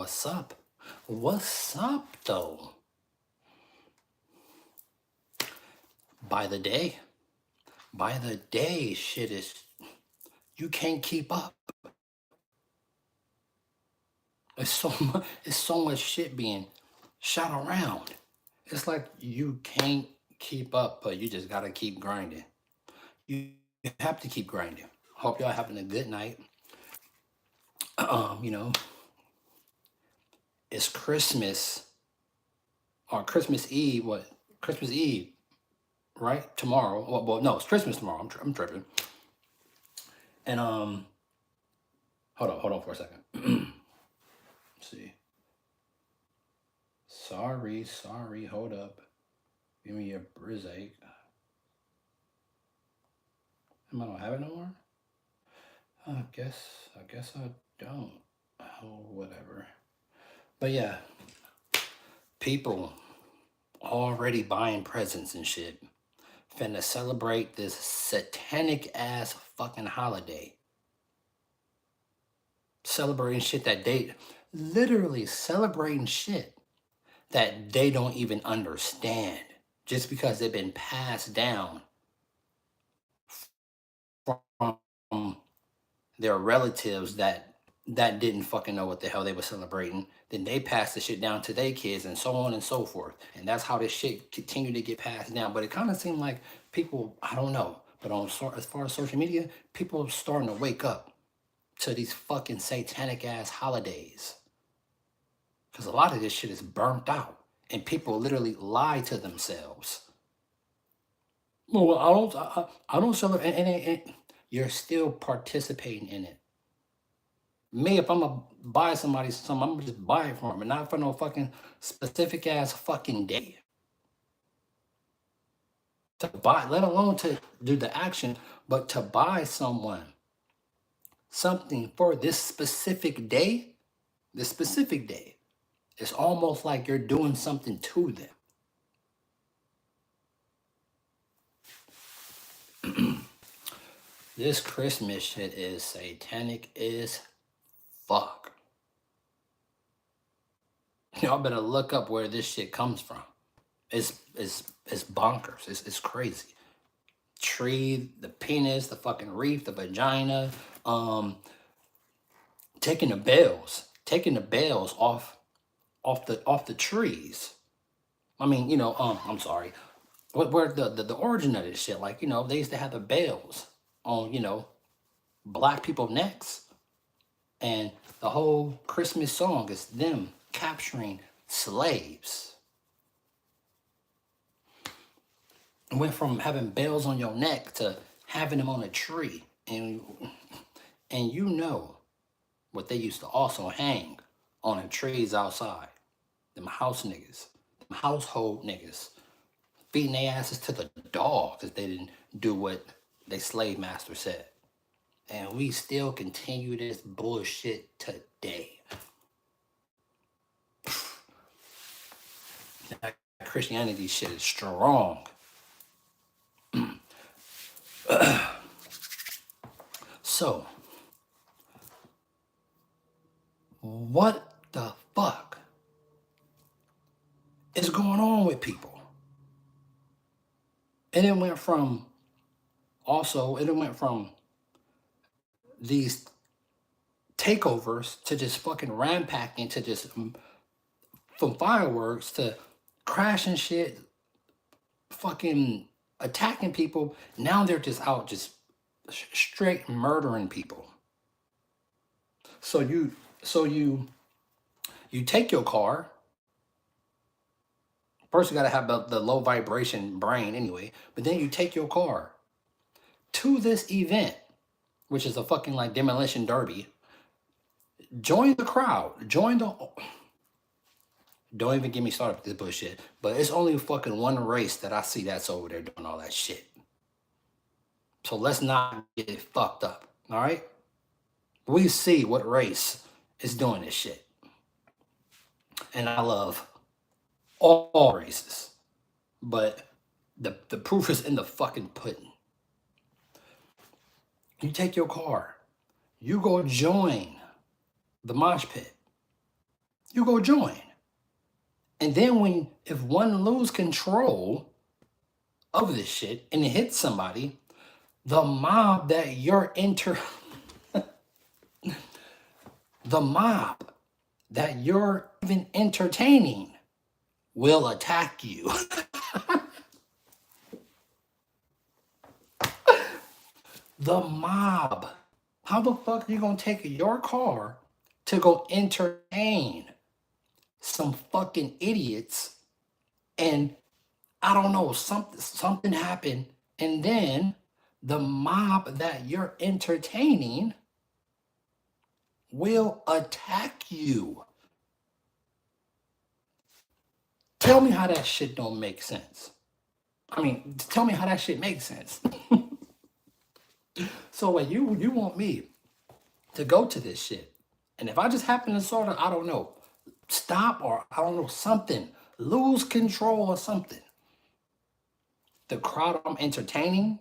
What's up? What's up, though? By the day, by the day, shit is, you can't keep up. It's so much shit being shot around. It's like you can't keep up, but you just gotta keep grinding. You have to keep grinding. Hope y'all having a good night. You know, it's Christmas or Christmas Eve. What? Christmas Eve, right? Tomorrow. Well, no, it's Christmas tomorrow. I'm tripping. And hold on for a second. Let's see. Sorry, hold up. Give me a brizake. I don't have it no more? I guess I don't. Oh, whatever. But yeah, people already buying presents and shit. Finna celebrate this satanic ass fucking holiday. Celebrating shit that they literally celebrating shit that they don't even understand just because they've been passed down from their relatives that didn't fucking know what the hell they were celebrating. Then they passed the shit down to their kids and so on and so forth. And that's how this shit continued to get passed down. But it kind of seemed like people, I don't know, but as far as social media, people are starting to wake up to these fucking satanic ass holidays. Because a lot of this shit is burnt out. And people literally lie to themselves. Well, I don't celebrate, and you're still participating in it. Me, if I'm gonna buy somebody something, I'm gonna just buy it for them, and not for no fucking specific ass fucking day. To buy, let alone to do the action, but to buy someone something for this specific day, it's almost like you're doing something to them. This Christmas shit is satanic as fuck. Y'all better look up where this shit comes from. It's bonkers. It's crazy. Tree, the penis, the fucking wreath, the vagina, taking the bells off the trees. I mean, I'm sorry. Where the origin of this shit? Like, they used to have the bells on, black people necks. And the whole Christmas song is them capturing slaves. It went from having bells on your neck to having them on a tree. And you know what they used to also hang on the trees outside. Them house niggas. Them household niggas. Feeding their asses to the dogs if they didn't do what their slave master said. And we still continue this bullshit today. That Christianity shit is strong. So, what the fuck is going on with people? And it went from these takeovers to just fucking rampacking to just from fireworks to crashing shit, fucking attacking people. Now they're just out just straight murdering people. So you take your car. First, you gotta have the low vibration brain anyway. But then you take your car to this event, which is a fucking like demolition derby. Join the crowd. Don't even get me started with this bullshit. But it's only fucking one race that I see that's over there doing all that shit. So let's not get it fucked up. All right? We see what race is doing this shit. And I love all races. But the proof is in the fucking pudding. You take your car. You go join the mosh pit. you go join. And then if one lose control of this shit and it hits somebody, the mob that the mob that you're even entertaining will attack you. The mob. How the fuck are you gonna take your car to go entertain some fucking idiots? And I don't know, something happened, and then the mob that you're entertaining will attack you. Tell me how that shit don't make sense. I mean, tell me how that shit makes sense. So what you want me to go to this shit, and if I just happen to sort of, I don't know, stop, or I don't know, something, lose control or something, the crowd I'm entertaining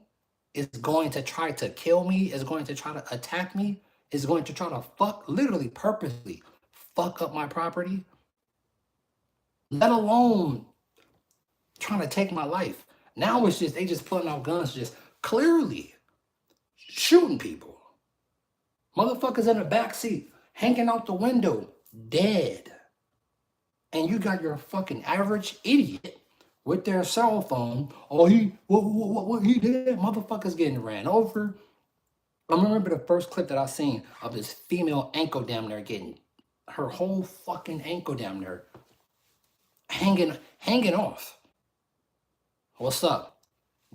is going to try to kill me, is going to try to attack me, is going to try to literally purposely fuck up my property, let alone trying to take my life. Now it's just, they just pulling out guns, just clearly shooting people. Motherfuckers in the back seat, hanging out the window, dead. And you got your fucking average idiot with their cell phone. Oh, what he did? Motherfuckers getting ran over. I remember the first clip that I seen of this female ankle down there getting her whole fucking ankle down there hanging off. What's up?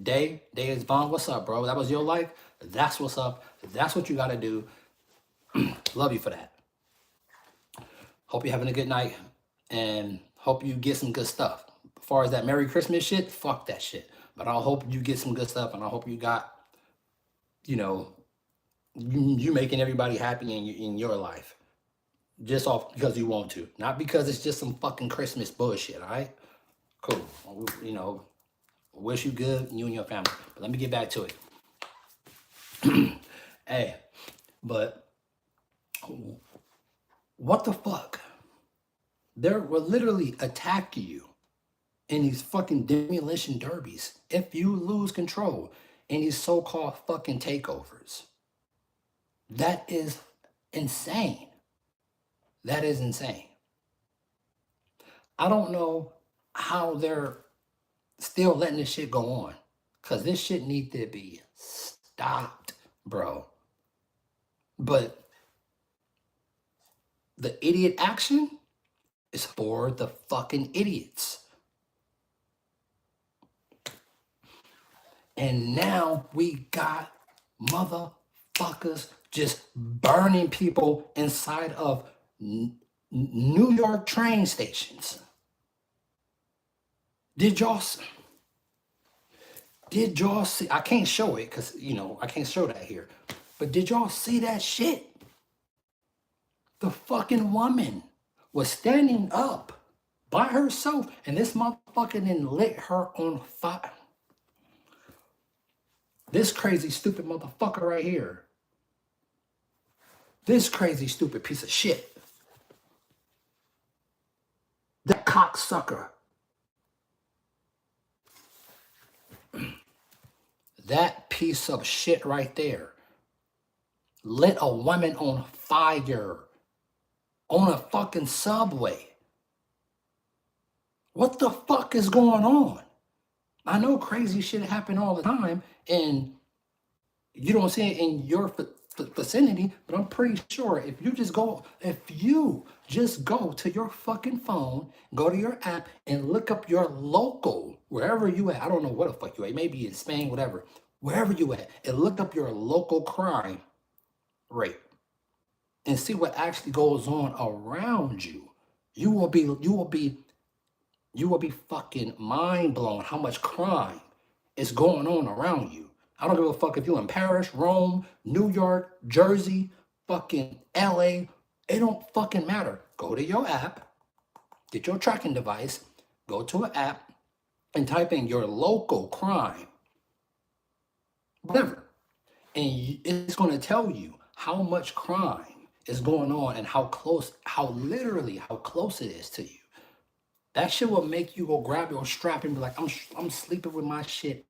Day is Vaughn. What's up, bro? That was your life? That's what's up. That's what you got to do. Love you for that. Hope you're having a good night, and hope you get some good stuff. As far as that Merry Christmas shit, fuck that shit. But I hope you get some good stuff, and I hope you got, you making everybody happy in your life. Just off because you want to. Not because it's just some fucking Christmas bullshit, all right? Cool. Wish you good, you and your family. But let me get back to it. Hey, but what the fuck? They will literally attack you in these fucking demolition derbies if you lose control in these so-called fucking takeovers. That is insane. That is insane. I don't know how they're still letting this shit go on, because this shit needs to be stopped, bro. But the idiot action is for the fucking idiots. And now we got motherfuckers just burning people inside of New York train stations. Did y'all see? I can't show it because, I can't show that here. But did y'all see that shit? The fucking woman was standing up by herself, and this motherfucker then lit her on fire. This crazy, stupid motherfucker right here. This crazy, stupid piece of shit. That cocksucker. That piece of shit right there lit a woman on fire on a fucking subway. What the fuck is going on? I know crazy shit happen all the time, and you don't see it in your vicinity, but I'm pretty sure if you just go to your fucking phone, go to your app, and look up your local, wherever you at, I don't know what the fuck you at, maybe in Spain, whatever, wherever you at, and look up your local crime rate and see what actually goes on around you. You will be fucking mind blown how much crime is going on around you. I don't give a fuck if you're in Paris, Rome, New York, Jersey, fucking LA. It don't fucking matter. Go to your app, get your tracking device, go to an app, and type in your local crime, whatever. And it's going to tell you how much crime is going on and how close, how literally, how close it is to you. That shit will make you go grab your strap and be like, I'm sleeping with my shit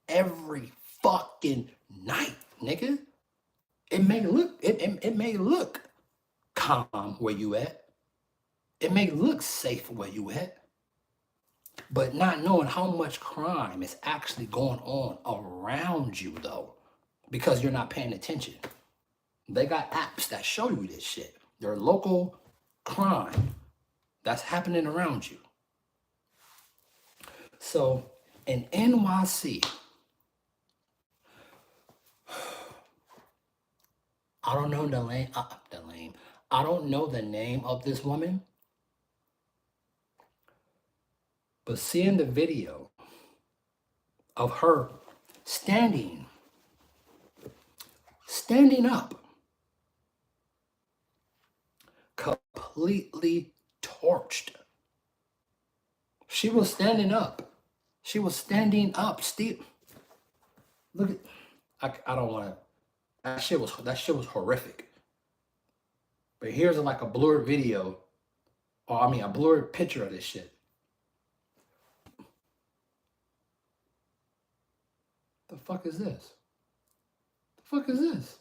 every fucking night, nigga. It may look calm where you at. It may look safe where you at. But not knowing how much crime is actually going on around you though, because you're not paying attention. They got apps that show you this shit. Their local crime that's happening around you. So in NYC, I don't know I don't know the name of this woman, but seeing the video of her standing up, completely torched. She was standing up. She was standing up. Still, look at. I don't want to. That shit was horrific. But here's like a blurred video, or I mean a blurred picture of this shit. The fuck is this? The fuck is this?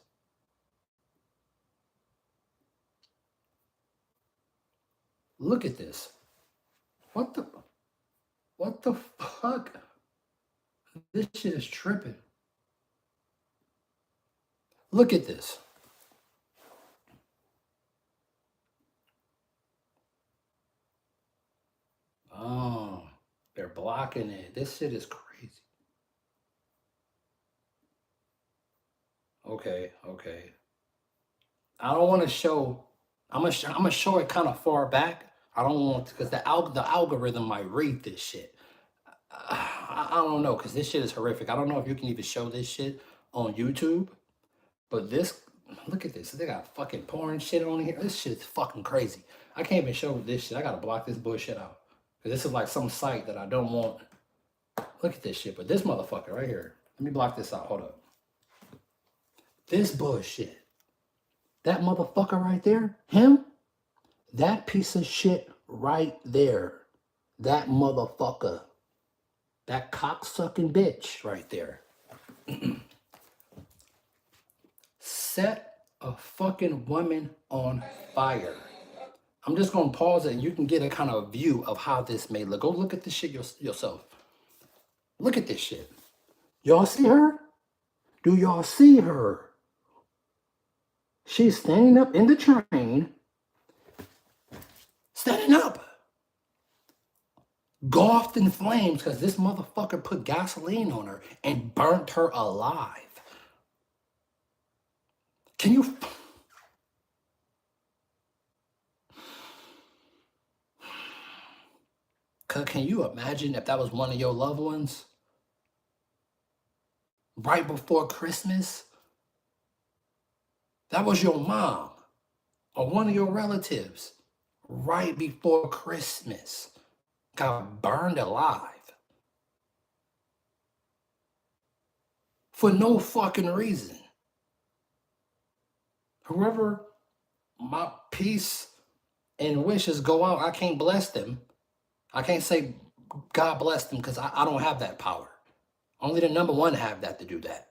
Look at this. What the fuck? This shit is tripping. Look at this. Oh, they're blocking it. This shit is crazy. Okay. I don't want to show. I'm gonna show it kind of far back. I don't want to, because the algorithm might read this shit. I don't know, because this shit is horrific. I don't know if you can even show this shit on YouTube, but this, look at this. They got fucking porn shit on here. This shit is fucking crazy. I can't even show this shit. I gotta block this bullshit out, because this is like some site that I don't want. Look at this shit. But this motherfucker right here. Let me block this out. Hold up. This bullshit. That motherfucker right there, him, that piece of shit right there, that motherfucker, that cocksucking bitch right there, set a fucking woman on fire. I'm just gonna pause it and you can get a kind of view of how this may look. Go look at this shit yourself. Look at this shit. Y'all see her? Do y'all see her? She's standing up in the train, standing up, engulfed in flames because this motherfucker put gasoline on her and burnt her alive. Can you imagine if that was one of your loved ones? Right before Christmas? That was your mom or one of your relatives right before Christmas. Got burned alive. For no fucking reason. Whoever my peace and wishes go out, I can't bless them. I can't say God bless them because I don't have that power. Only the number one have that to do that.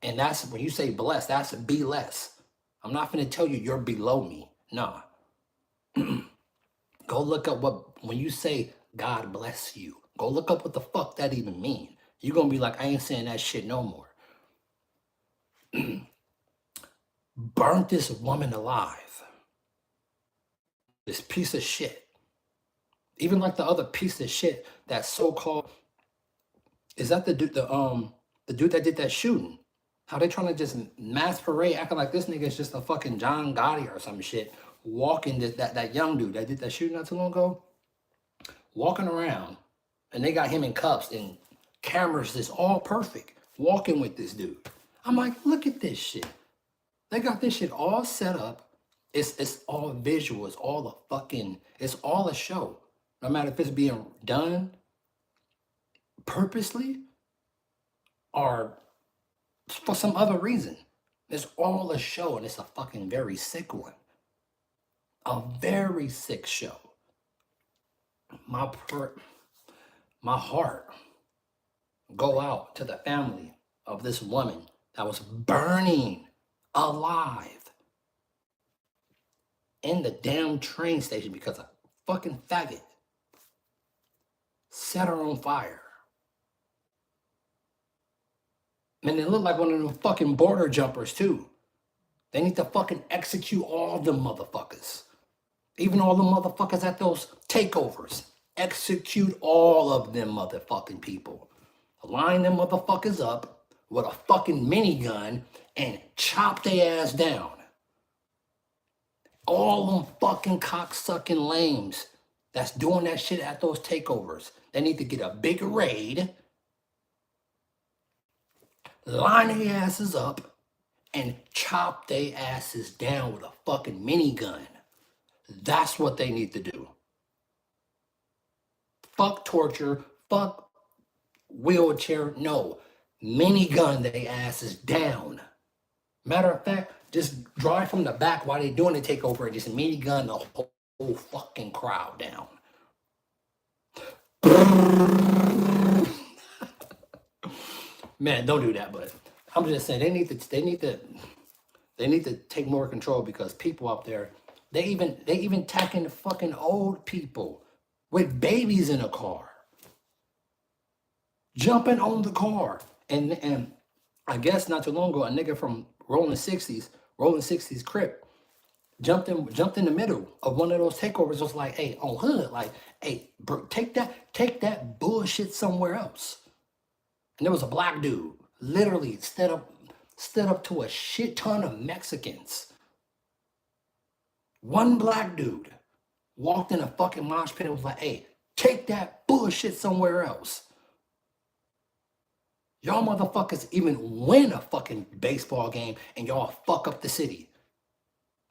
And that's when you say bless, that's be less. I'm not going to tell you you're below me. Nah. Go look up when you say God bless you, go look up what the fuck that even mean. You're going to be like, I ain't saying that shit no more. Burnt this woman alive. This piece of shit. Even like the other piece of shit that so-called, is that the dude that did that shooting? How they trying to just mass parade, acting like this nigga is just a fucking John Gotti or some shit, walking that young dude that did that shooting not too long ago, walking around, and they got him in cuffs and cameras that's all perfect, walking with this dude. I'm like, look at this shit. They got this shit all set up. It's all visual. It's all a show. No matter if it's being done purposely or for some other reason. It's all a show, and it's a fucking very sick one. A very sick show. My heart go out to the family of this woman that was burning alive in the damn train station because a fucking faggot set her on fire. And it looked like one of them fucking border jumpers too. They need to fucking execute all the motherfuckers. Even all the motherfuckers at those takeovers. Execute all of them motherfucking people. Line them motherfuckers up with a fucking minigun and chop their ass down. All them fucking cocksucking lames that's doing that shit at those takeovers. They need to get a big raid, line their asses up, and chop their asses down with a fucking minigun. That's what they need to do. Fuck torture, fuck wheelchair, no. Minigun their asses down. Matter of fact, just drive from the back while they doing the takeover and just minigun the whole fucking crowd down. Man, don't do that, but I'm just saying they need to take more control because people up there, they even attacking the fucking old people with babies in a car. Jumping on the car. And I guess not too long ago, a nigga from Rolling 60s Crip, jumped in the middle of one of those takeovers, was like, hey, on hood, like, hey, bro, take that bullshit somewhere else. And there was a black dude, literally stood up to a shit ton of Mexicans. One black dude walked in a fucking mosh pit and was like, hey, take that bullshit somewhere else. Y'all motherfuckers even win a fucking baseball game and y'all fuck up the city.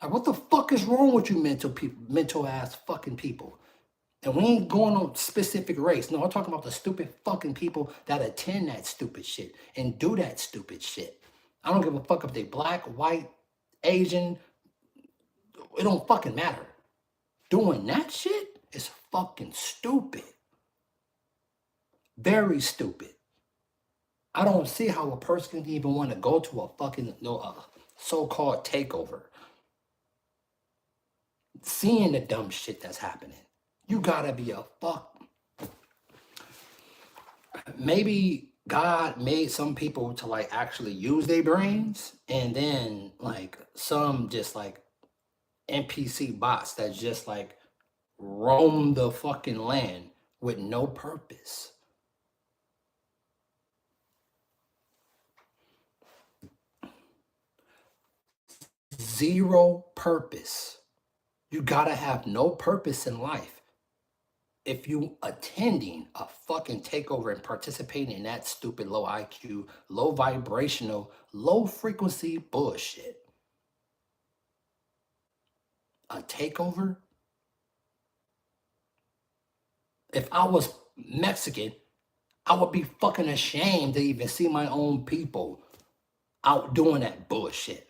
Like, what the fuck is wrong with you mental ass fucking people? And we ain't going on specific race. No, I'm talking about the stupid fucking people that attend that stupid shit and do that stupid shit. I don't give a fuck if they black, white, Asian. It don't fucking matter. Doing that shit is fucking stupid. Very stupid. I don't see how a person can even want to go to a fucking so-called takeover. Seeing the dumb shit that's happening. You gotta be a fuck. Maybe God made some people to like actually use their brains, and then like some just like NPC bots that just like roam the fucking land with no purpose. Zero purpose. You gotta have no purpose in life if you attending a fucking takeover and participating in that stupid low IQ, low vibrational, low frequency bullshit. A takeover? If I was Mexican, I would be fucking ashamed to even see my own people out doing that bullshit.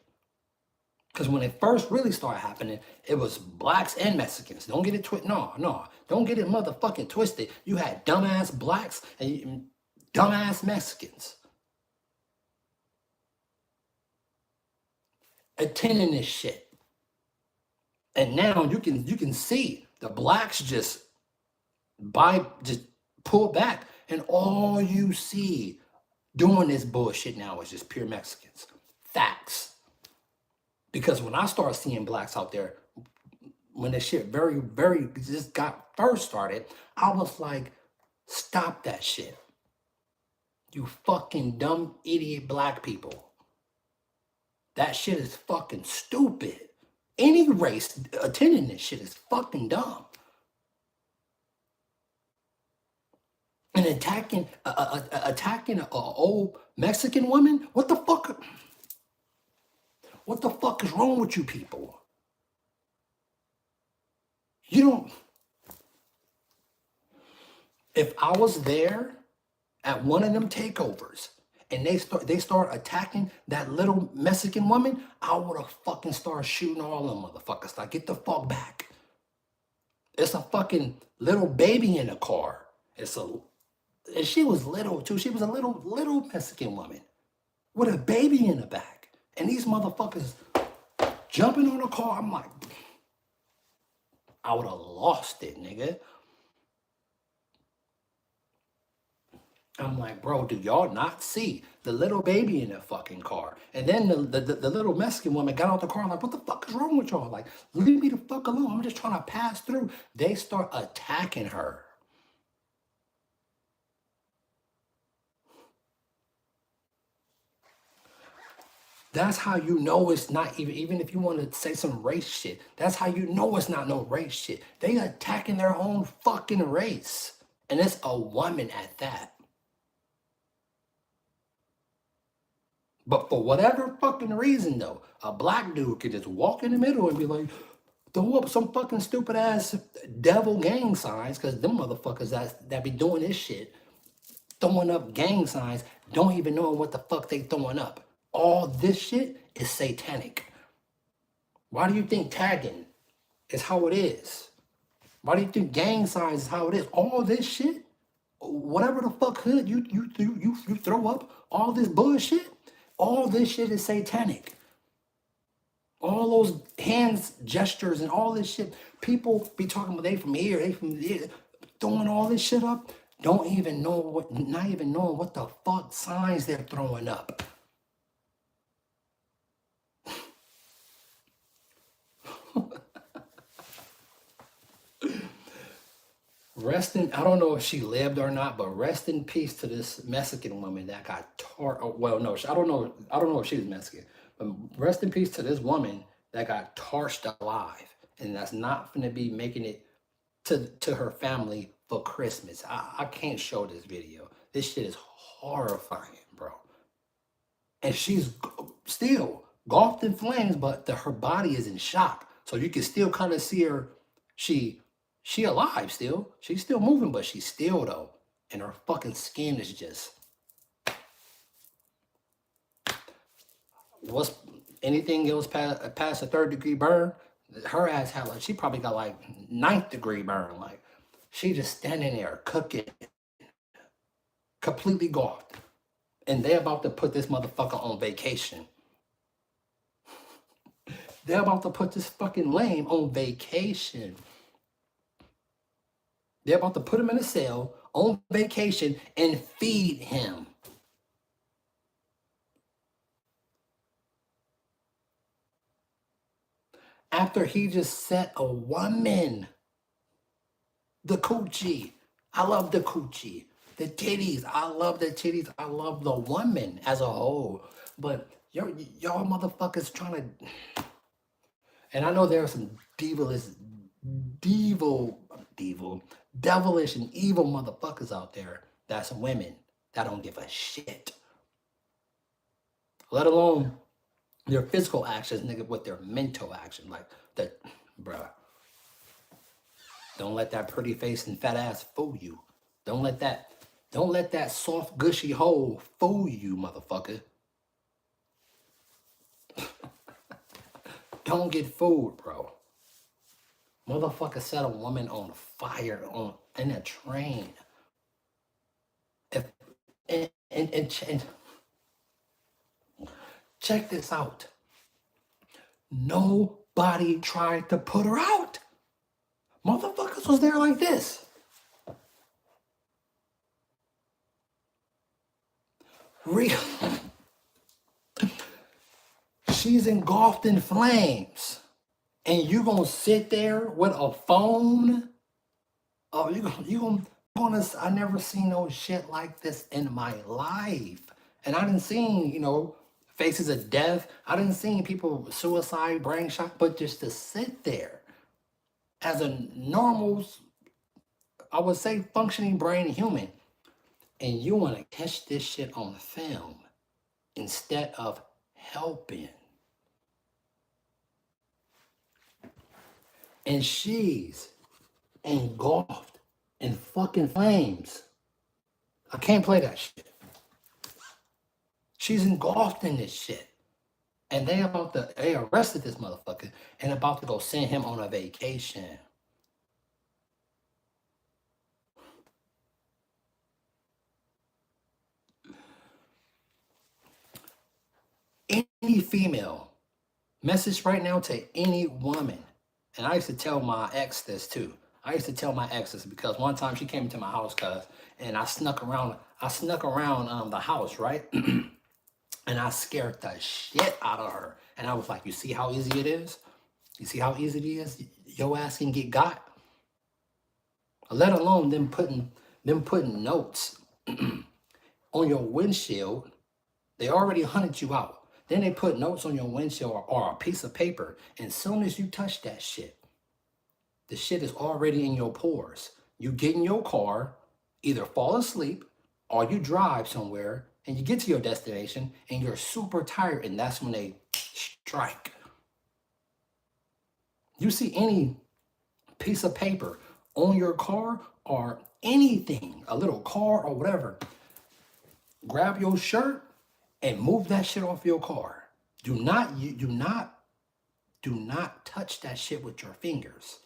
Because when it first really started happening, it was blacks and Mexicans. Don't get it twisted. No. Don't get it motherfucking twisted. You had dumbass blacks and dumbass Mexicans attending this shit. And now you can see the blacks just pull back, and all you see doing this bullshit now is just pure Mexicans. Facts. Because when I started seeing blacks out there, when this shit very, very just got first started, I was like, stop that shit. You fucking dumb idiot black people. That shit is fucking stupid. Any race attending this shit is fucking dumb. And attacking an old Mexican woman? What the fuck? What the fuck is wrong with you people? You don't. If I was there at one of them takeovers and they start attacking that little Mexican woman, I would have fucking started shooting all them motherfuckers. Like, get the fuck back. It's a fucking little baby in the car. And she was little too. She was a little Mexican woman with a baby in the back. And these motherfuckers jumping on the car. I'm like, I would have lost it, nigga. I'm like, bro, do y'all not see the little baby in the fucking car? And then the little Mexican woman got out the car. I'm like, what the fuck is wrong with y'all? Like, leave me the fuck alone. I'm just trying to pass through. They start attacking her. That's how you know it's not even if you want to say some race shit, that's how you know it's not no race shit. They attacking their own fucking race. And it's a woman at that. But for whatever fucking reason though, a black dude could just walk in the middle and be like, throw up some fucking stupid ass devil gang signs, because them motherfuckers that be doing this shit, throwing up gang signs, don't even know what the fuck they throwing up. All this shit is satanic. Why do you think tagging is how it is? Why do you think gang signs is how it is? All this shit, whatever the fuck hood you throw up, all this bullshit, all this shit is satanic. All those hands gestures and all this shit, people be talking about they from here, they from there, throwing all this shit up, don't even know what, not even knowing what the fuck signs they're throwing up. I don't know if she lived or not, but rest in peace to this Mexican woman that got well, no, I don't know if she was Mexican, but rest in peace to this woman that got torched alive, and that's not gonna be making it to her family for Christmas. I can't show this video. This shit is horrifying, bro. And she's still engulfed in flames, but her body is in shock, so you can still kind of see her. She alive still. She's still moving, but she's still though. And her fucking skin is just, what's anything else past a 3rd-degree burn? Her ass had like, she probably got like 9th-degree burn. Like, she just standing there cooking, completely engulfed. And they about to put this motherfucker on vacation. They're about to put this fucking lame on vacation. They're about to put him in a cell on vacation and feed him. After he just set a woman, the coochie. I love the coochie. The titties. I love the titties. I love the woman as a whole. But y'all motherfuckers trying to... And I know there are some devilish and evil motherfuckers out there that's women that don't give a shit. Let alone their physical actions, nigga, with their mental action. Like, that, bruh. Don't let that pretty face and fat ass fool you. Don't let that soft, gushy hole fool you, motherfucker. Don't get fooled, bro. Motherfucker set a woman on fire in a train. And check this out. Nobody tried to put her out. Motherfuckers was there like this. Real. She's engulfed in flames. And you gonna sit there with a phone? Oh, you gonna I never seen no shit like this in my life. And I didn't see, faces of death. I didn't see people with suicide, brain shock, but just to sit there as a normal, I would say, functioning brain human, and you want to catch this shit on film instead of helping. And she's engulfed in fucking flames. I can't play that shit. She's engulfed in this shit. And they arrested this motherfucker and about to go send him on a vacation. Any female, message right now to any woman. And I used to tell my ex this too. I used to tell my exes because one time she came into my house, and I snuck around the house, right? And I scared the shit out of her. And I was like, you see how easy it is? You see how easy it is? Your ass can get got. Let alone them putting notes on your windshield. They already hunted you out. Then they put notes on your windshield or a piece of paper. And as soon as you touch that shit, the shit is already in your pores. You get in your car, either fall asleep or you drive somewhere and you get to your destination and you're super tired, and that's when they strike. You see any piece of paper on your car or anything, a little car or whatever, grab your shirt and move that shit off your car. Do not touch that shit with your fingers.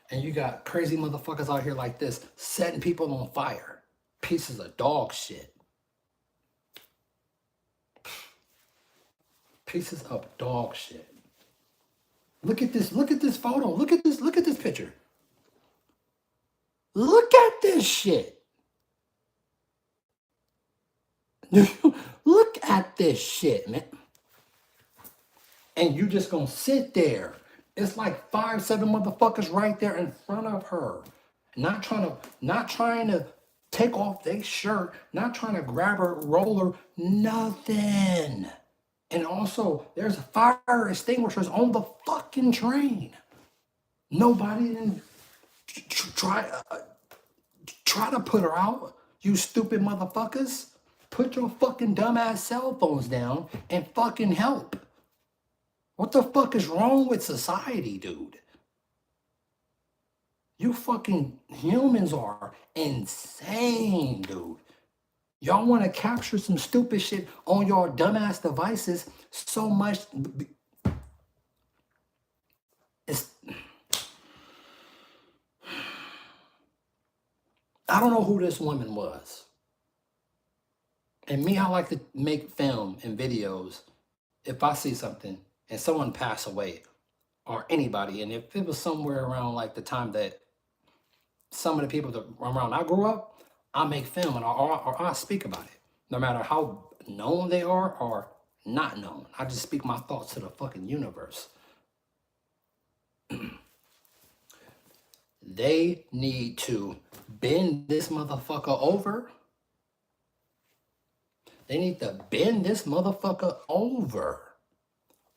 And you got crazy motherfuckers out here like this setting people on fire. Pieces of dog shit. Pieces of dog shit. Look at this photo. Look at this picture. Look at this shit. Look at this shit, man. And you just gonna sit there. It's like 5-7 motherfuckers right there in front of her. Not trying to take off their shirt, not trying to grab her, roll her, nothing. And also, there's fire extinguishers on the fucking train. Nobody didn't try to put her out, you stupid motherfuckers. Put your fucking dumbass cell phones down and fucking help. What the fuck is wrong with society, dude? You fucking humans are insane, dude. Y'all want to capture some stupid shit on your dumbass devices so much. I don't know who this woman was. And me, I like to make film and videos. If I see something and someone pass away or anybody, and if it was somewhere around like the time that some of the people that around I grew up, I make film and I speak about it. No matter how known they are or not known. I just speak my thoughts to the fucking universe. They need to bend this motherfucker over. They need to bend this motherfucker over.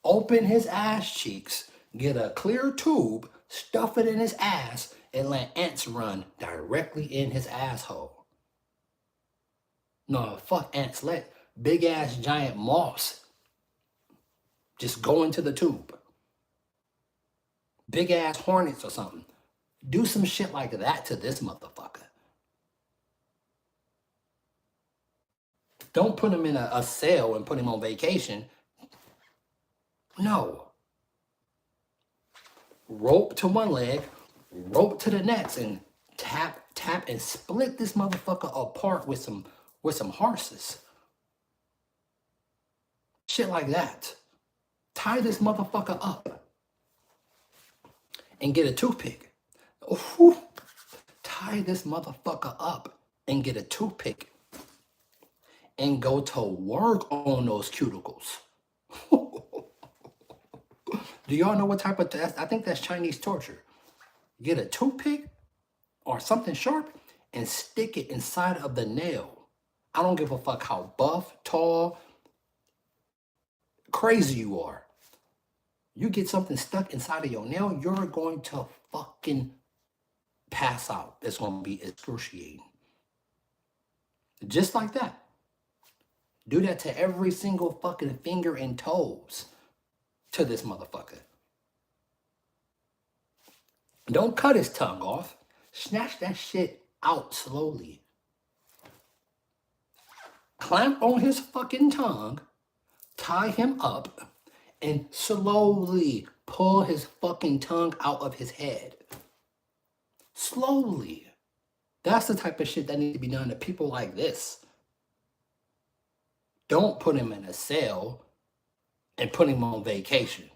Open his ass cheeks, get a clear tube, stuff it in his ass, and let ants run directly in his asshole. No, fuck ants. Let big ass giant moths just go into the tube. Big ass hornets or something. Do some shit like that to this motherfucker. Don't put him in a cell and put him on vacation. No. Rope to one leg, rope to the next, and tap, and split this motherfucker apart with some horses. Shit like that. Tie this motherfucker up and get a toothpick. Ooh. Tie this motherfucker up and get a toothpick and go to work on those cuticles. Do y'all know what type of test? I think that's Chinese torture. Get a toothpick or something sharp and stick it inside of the nail. I don't give a fuck how buff, tall, crazy you are. You get something stuck inside of your nail, you're going to fucking pass out. It's going to be excruciating. Just like that. Do that to every single fucking finger and toes to this motherfucker. Don't cut his tongue off. Snatch that shit out slowly. clamp on his fucking tongue, tie him up, and slowly pull his fucking tongue out of his head. Slowly. That's the type of shit that needs to be done to people like this. Don't put him in a cell and put him on vacation.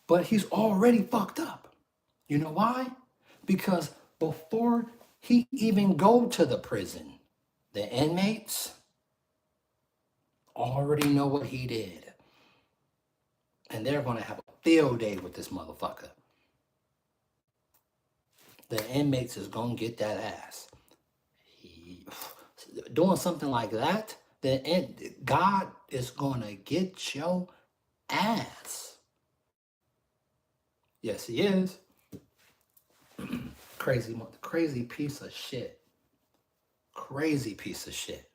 But he's already fucked up. You know why? Because before he even go to the prison, the inmates already know what he did. And they're going to have a field day with this motherfucker. The inmates is going to get that ass. Doing something like that, God is going to get your ass. Yes, he is. Crazy piece of shit. Crazy piece of shit.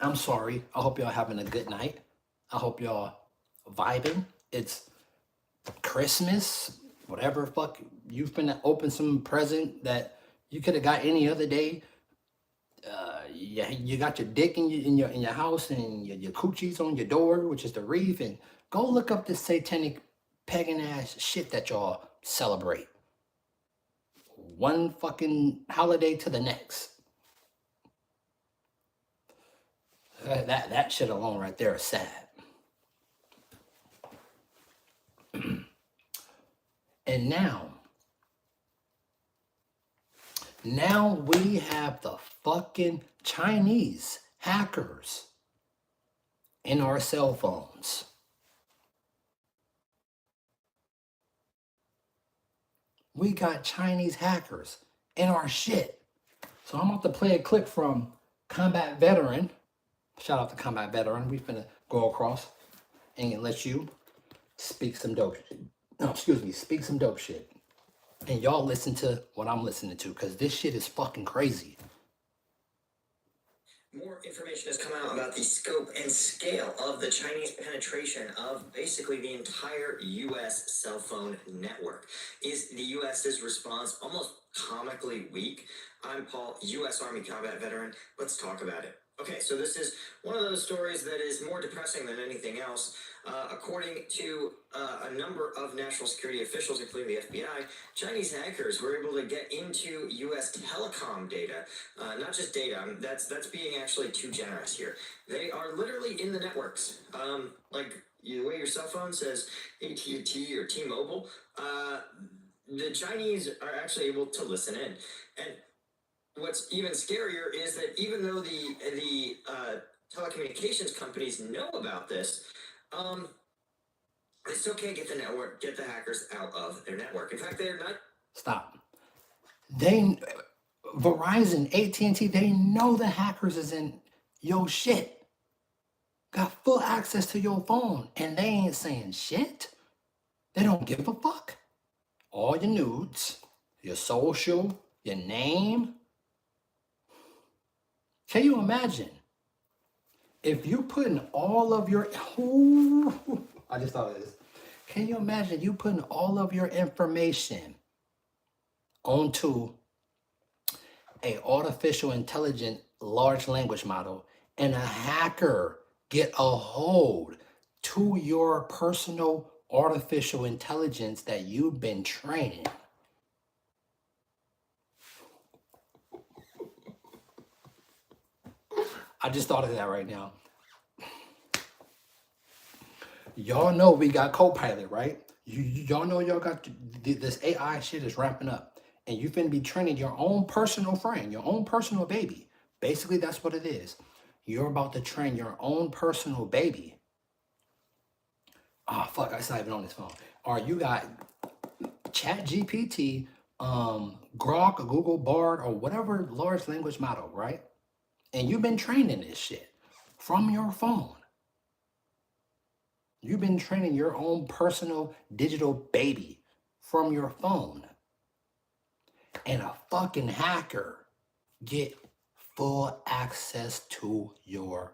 I'm sorry. I hope y'all having a good night. I hope y'all vibing. It's Christmas, whatever fuck. You've been to open some present that you could have got any other day. You got your dick in your house, and your coochie's on your door, which is the wreath. And go look up this satanic pagan ass shit that y'all celebrate. One fucking holiday to the next. That shit alone right there is sad. And now we have the fucking Chinese hackers in our cell phones. We got Chinese hackers in our shit. So I'm about to play a clip from Combat Veteran. Shout out to Combat Veteran. We're finna go across and let you speak some dope shit. No, excuse me, speak some dope shit. And y'all listen to what I'm listening to, because this shit is fucking crazy. More information has come out about the scope and scale of the Chinese penetration of basically the entire U.S. cell phone network. Is the U.S.'s response almost comically weak? I'm Paul, U.S. Army combat veteran. Let's talk about it. Okay, so this is one of those stories that is more depressing than anything else. According to a number of national security officials, including the FBI, Chinese hackers were able to get into U.S. telecom data. Not just data, that's being actually too generous here. They are literally in the networks. Like the way your cell phone says AT&T or T-Mobile, the Chinese are actually able to listen in. And what's even scarier is that even though the telecommunications companies know about this, they still can't get the hackers out of their network. In fact, they're not. Stop. Verizon, AT&T, they know the hackers is in your shit. Got full access to your phone, and they ain't saying shit. They don't give a fuck. All your nudes, your social, your name. Can you imagine if you putting all of your, I just thought of this. Can you imagine you putting all of your information onto a artificial intelligent large language model, and a hacker get a hold to your personal artificial intelligence that you've been training? I just thought of that right now. Y'all know we got Copilot, right? Y'all know y'all got this AI shit is ramping up, and you finna be training your own personal friend, your own personal baby. Basically, that's what it is. You're about to train your own personal baby. Oh fuck, I not even on this phone. Or you got ChatGPT, Grok, or Google Bard, or whatever large language model, right? And you've been training this shit from your phone. You've been training your own personal digital baby from your phone. And a fucking hacker get full access to your...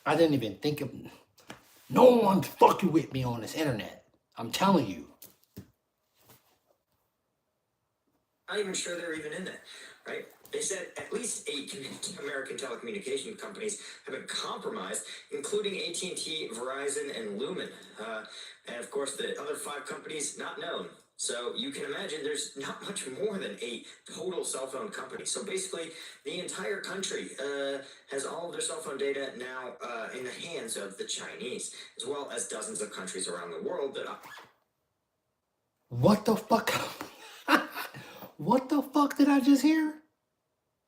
I didn't even think of... No one's fucking with me on this internet. I'm telling you. Not even sure they're even in there, right? They said at least 8 American telecommunication companies have been compromised, including AT&T, Verizon, and Lumen. And of course, the other 5 companies not known. So you can imagine there's not much more than 8 total cell phone companies. So basically, the entire country has all of their cell phone data now in the hands of the Chinese, as well as dozens of countries around the world that What the fuck? What the fuck did I just hear?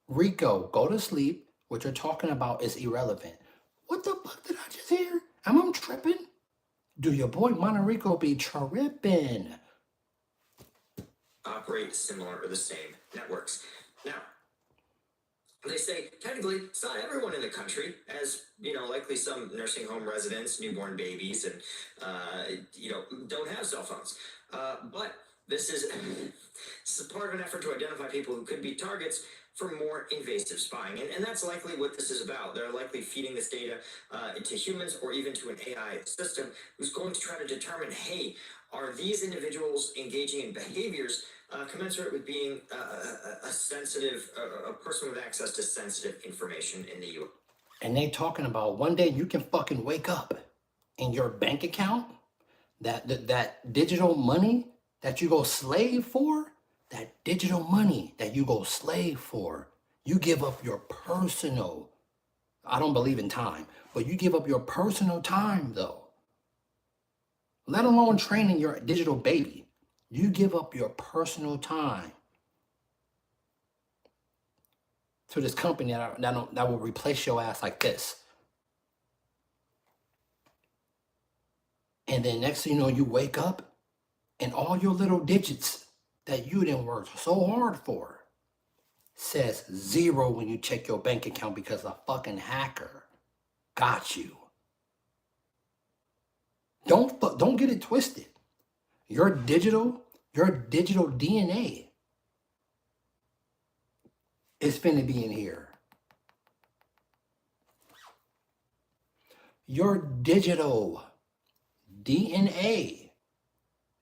Rico, go to sleep. What you're talking about is irrelevant. What the fuck did I just hear? Am I tripping? Do your boy Monterico be tripping? operate similar or the same networks. Now, they say technically it's not everyone in the country, as you know, likely some nursing home residents, newborn babies, and don't have cell phones. But this is part of an effort to identify people who could be targets for more invasive spying, and that's likely what this is about. They're likely feeding this data to humans or even to an AI system who's going to try to determine, hey, are these individuals engaging in behaviors commensurate with being a sensitive, a person with access to sensitive information in the U.S. And they talking about one day you can fucking wake up in your bank account, that digital money that you go slave for, that digital money that you go slave for, you give up your personal, I don't believe in time, but you give up your personal time though. Let alone training your digital baby. You give up your personal time to this company that will replace your ass like this. And then next thing you know, you wake up and all your little digits that you didn't work so hard for says 0 when you check your bank account because a fucking hacker got you. Don't get it twisted. Your digital DNA is finna be in here. Your digital DNA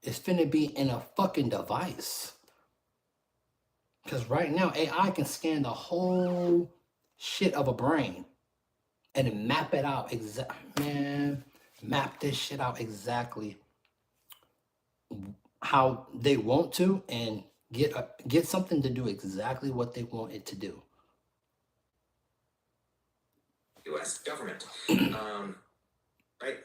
is finna be in a fucking device. Because right now, AI can scan the whole shit of a brain and map it out map this shit out exactly how they want to and get something to do exactly what they want it to do. U.S. government, right?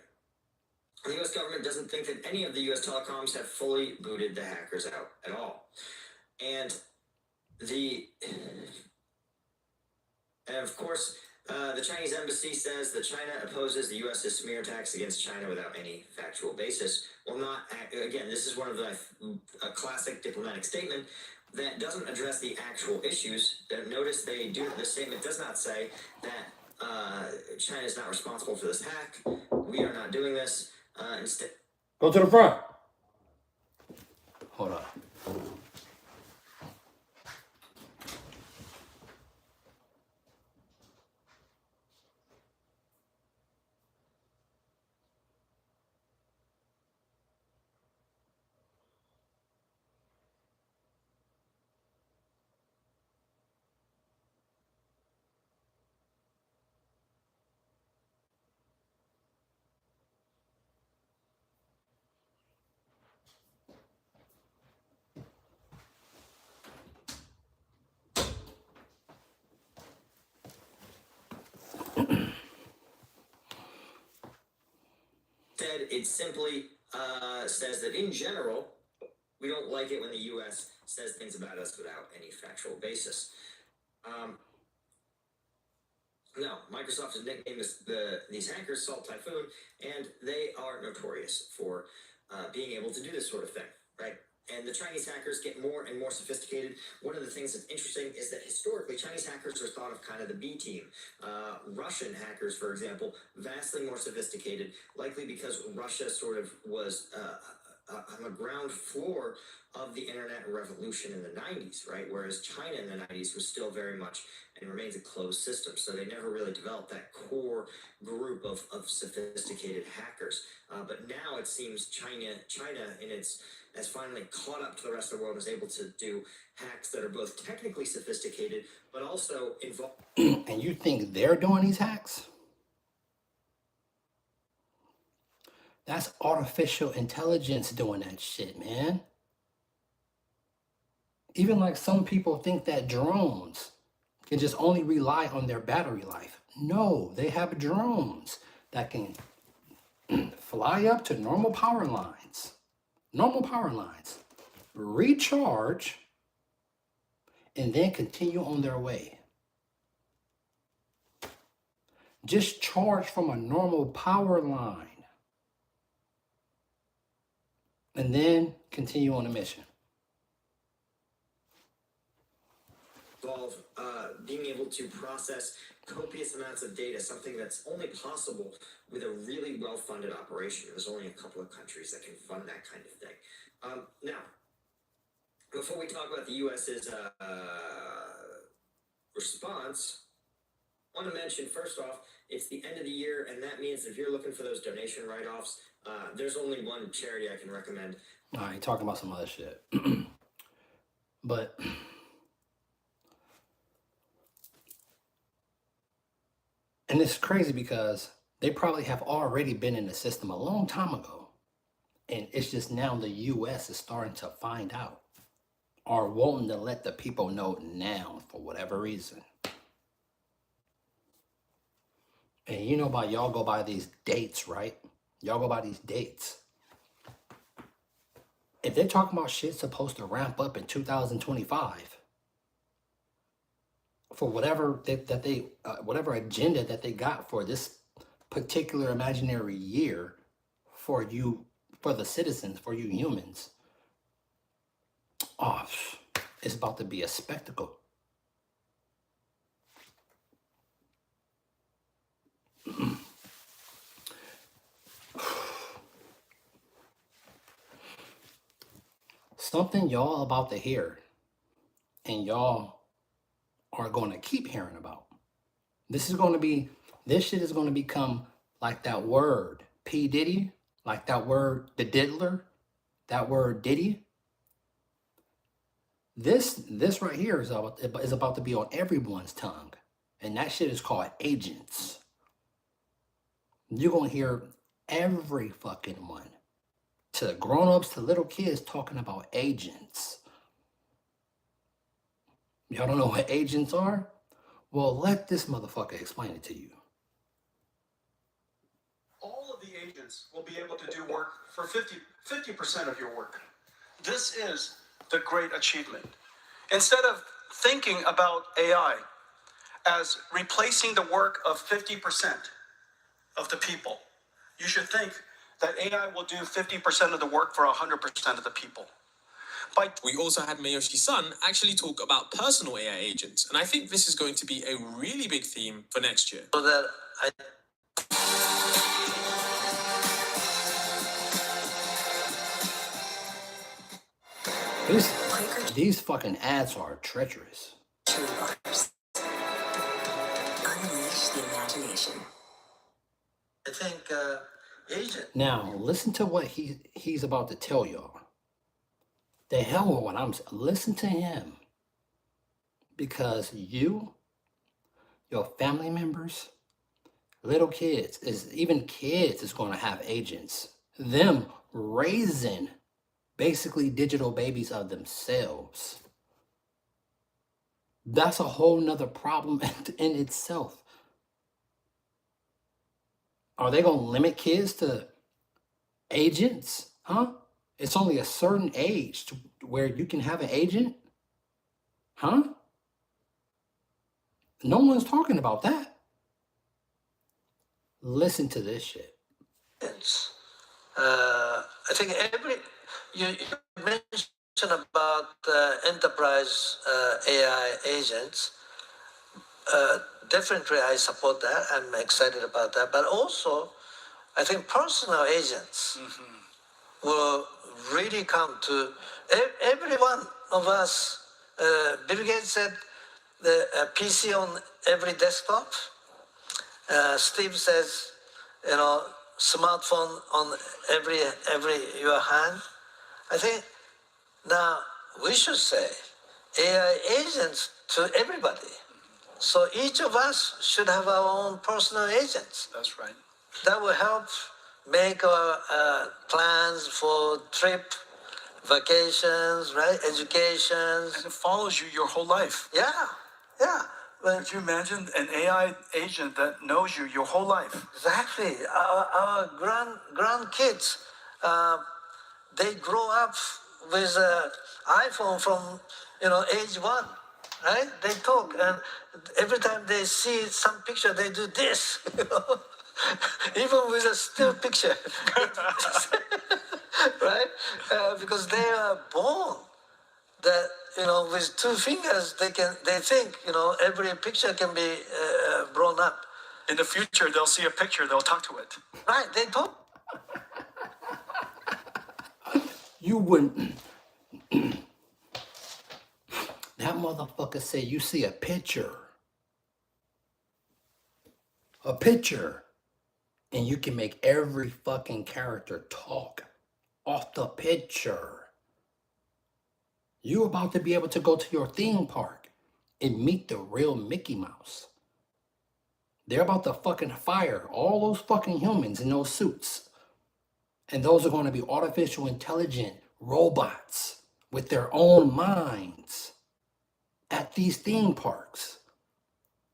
The U.S. government doesn't think that any of the U.S. telecoms have fully booted the hackers out at all, and of course, the Chinese embassy says that China opposes the U.S.'s smear attacks against China without any factual basis. Well, again, this is one of a classic diplomatic statement that doesn't address the actual issues. Notice the statement does not say that China is not responsible for this hack. We are not doing this. Instead, go to the front. Hold on. It simply says that in general, we don't like it when the U.S. says things about us without any factual basis. No, Microsoft has nicknamed these hackers Salt Typhoon, and they are notorious for being able to do this sort of thing, right? And the Chinese hackers get more and more sophisticated. One of the things that's interesting is that historically, Chinese hackers are thought of kind of the B team. Russian hackers, for example, vastly more sophisticated, likely because Russia sort of was on the ground floor of the internet revolution in the 90s, right? Whereas China in the 90s was still very much and remains a closed system. So they never really developed that core group of sophisticated hackers. But now it seems China in its has finally caught up to the rest of the world and is able to do hacks that are both technically sophisticated, but also involve. And you think they're doing these hacks? That's artificial intelligence doing that shit, man. Even like some people think that drones can just only rely on their battery life. No, they have drones that can fly up to normal power lines, recharge, and then continue on their way. Just charge from a normal power line and then continue on the mission. Involve being able to process copious amounts of data, something that's only possible with a really well-funded operation. There's only a couple of countries that can fund that kind of thing. Now, before we talk about the U.S.'s response, I want to mention, first off, it's the end of the year, and that means if you're looking for those donation write-offs, there's only one charity I can recommend. All right, talking about some other shit. But and it's crazy because they probably have already been in the system a long time ago. And it's just now the US is starting to find out or wanting to let the people know now for whatever reason. And you know, y'all go by these dates, right? Y'all go by these dates. If they're talking about shit supposed to ramp up in 2025, for whatever whatever agenda that they got for this particular imaginary year for the citizens, for you humans, it's about to be a spectacle. Something y'all about to hear, and y'all are going to keep hearing about. This shit is going to become like that word, P. Diddy, like that word, the diddler, that word Diddy. This right here is about to be on everyone's tongue. And that shit is called agents. You're going to hear every fucking one, to grown-ups to little kids, talking about agents. Y'all don't know what agents are? Well, let this motherfucker explain it to you. All of the agents will be able to do work for 50% of your work. This is the great achievement. Instead of thinking about AI as replacing the work of 50% of the people, you should think that AI will do 50% of the work for 100% of the people. We also had Mayoshi Son actually talk about personal AI agents, and I think this is going to be a really big theme for next year. So that These fucking ads are treacherous. Unleash the imagination. I think agent. Now, listen to what he's about to tell y'all. The hell with what I'm saying. Listen to him. Because your family members, little kids, even kids is going to have agents. Them raising basically digital babies of themselves. That's a whole nother problem in itself. Are they going to limit kids to agents? Huh? It's only a certain age where you can have an agent? Huh? No one's talking about that. Listen to this shit. I think you mentioned about enterprise AI agents. Definitely, I support that. I'm excited about that. But also, I think personal agents. will really come to every one of us. Bill Gates said the PC on every desktop. Steve says, smartphone on every your hand. I think now we should say AI agents to everybody. So each of us should have our own personal agents. That's right. That will help make our plans for trip, vacations, right? Educations. And it follows you your whole life. Yeah, yeah. Well, Could you imagine an AI agent that knows you your whole life? exactly. Our grandkids, they grow up with an iPhone from age 1, right? They talk, and every time they see some picture, they do this, even with a still picture, right? Because they are born that with 2 fingers they think every picture can be blown up. In the future, they'll see a picture, they'll talk to it. Right? They talk. You wouldn't. That motherfucker said you see a picture, and you can make every fucking character talk off the picture. You about to be able to go to your theme park and meet the real Mickey Mouse. They're about to fucking fire all those fucking humans in those suits. And those are going to be artificial intelligent robots with their own minds at these theme parks.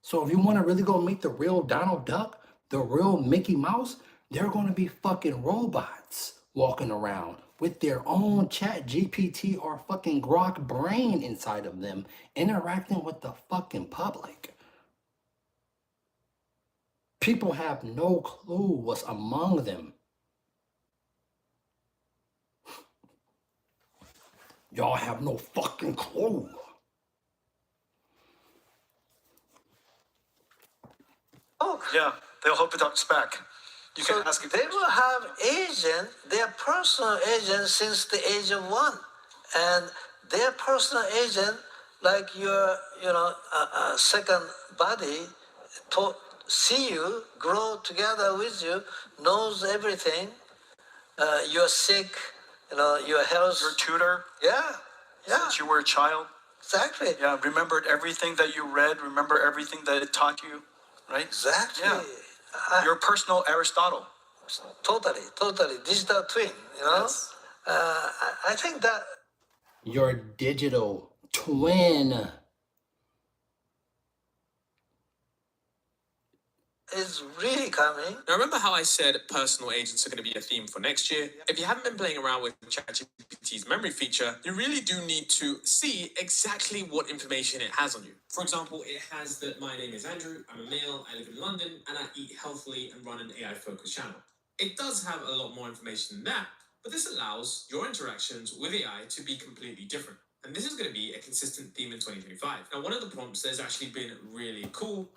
So if you want to really go meet the real Donald Duck, the real Mickey Mouse, they're going to be fucking robots walking around with their own chat GPT or fucking Grok brain inside of them, interacting with the fucking public. People have no clue what's among them. Y'all have no fucking clue. Yeah, they'll hope it comes back. You can So ask it. they will have agent, their personal agent since the age of 1, and their personal agent, like your, second body, see you, grow together with you, knows everything. You're sick, your health. Your tutor, Yeah, yeah, since you were a child, exactly, yeah, remembered everything that you read, remember everything that it taught you, right? exactly. Yeah. Your personal Aristotle. Totally, digital twin. Yes. I think that. Your digital twin. Is really coming. Now, remember how I said personal agents are going to be a theme for next year? If you haven't been playing around with ChatGPT's memory feature, you really do need to see exactly what information it has on you. For example, it has that my name is Andrew, I'm a male, I live in London, and I eat healthily and run an AI-focused channel. It does have a lot more information than that, but this allows your interactions with AI to be completely different. And this is going to be a consistent theme in 2025. Now, one of the prompts that's actually been really cool.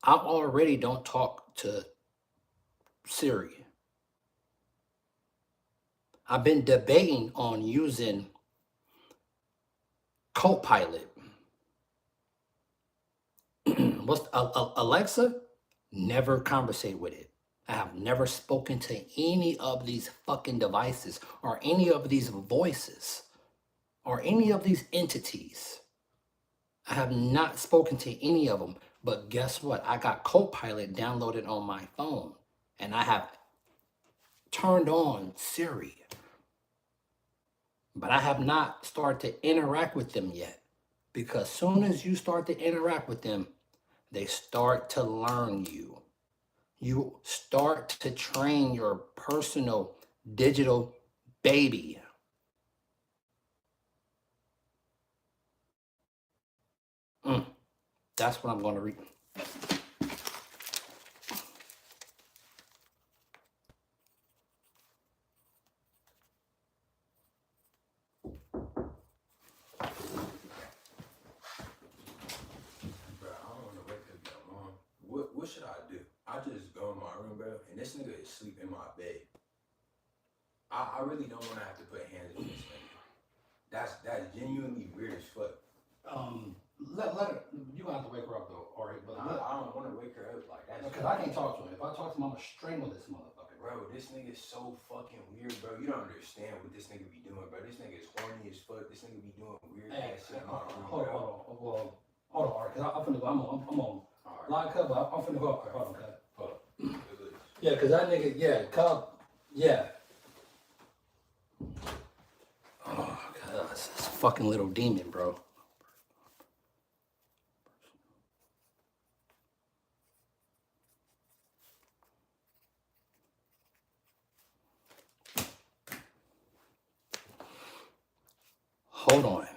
I already don't talk to Siri. I've been debating on using Copilot. What's Alexa? Never conversate with it. I have never spoken to any of these fucking devices or any of these voices or any of these entities. I have not spoken to any of them. But guess what? I got Copilot downloaded on my phone and I have turned on Siri. But I have not started to interact with them yet. Because soon as you start to interact with them, they start to learn you. You start to train your personal digital baby. That's what I'm going to read. What should I do? I just go in my room, bro, and this nigga is asleep in my bed. I really don't want to have to put hands on this nigga. That's genuinely weird as fuck. Let her. You gonna have to wake her up though, all right? But I don't want to wake her up like that. because I can't talk to him. If I talk to him, I'ma strangle this motherfucker. Bro, this nigga's so fucking weird, bro. You don't understand what this nigga be doing, bro. This nigga is horny as fuck. This nigga be doing weird Hey, ass shit in my room, hold bro. on, hold on, all right? Cause I'm finna go. I'm on Alright. line cover. I'm finna go. All right, hold on, cuz. Hold on. Good. Yeah, cause that nigga, yeah, Cub, yeah. Oh god, this fucking little demon, bro. Hold on.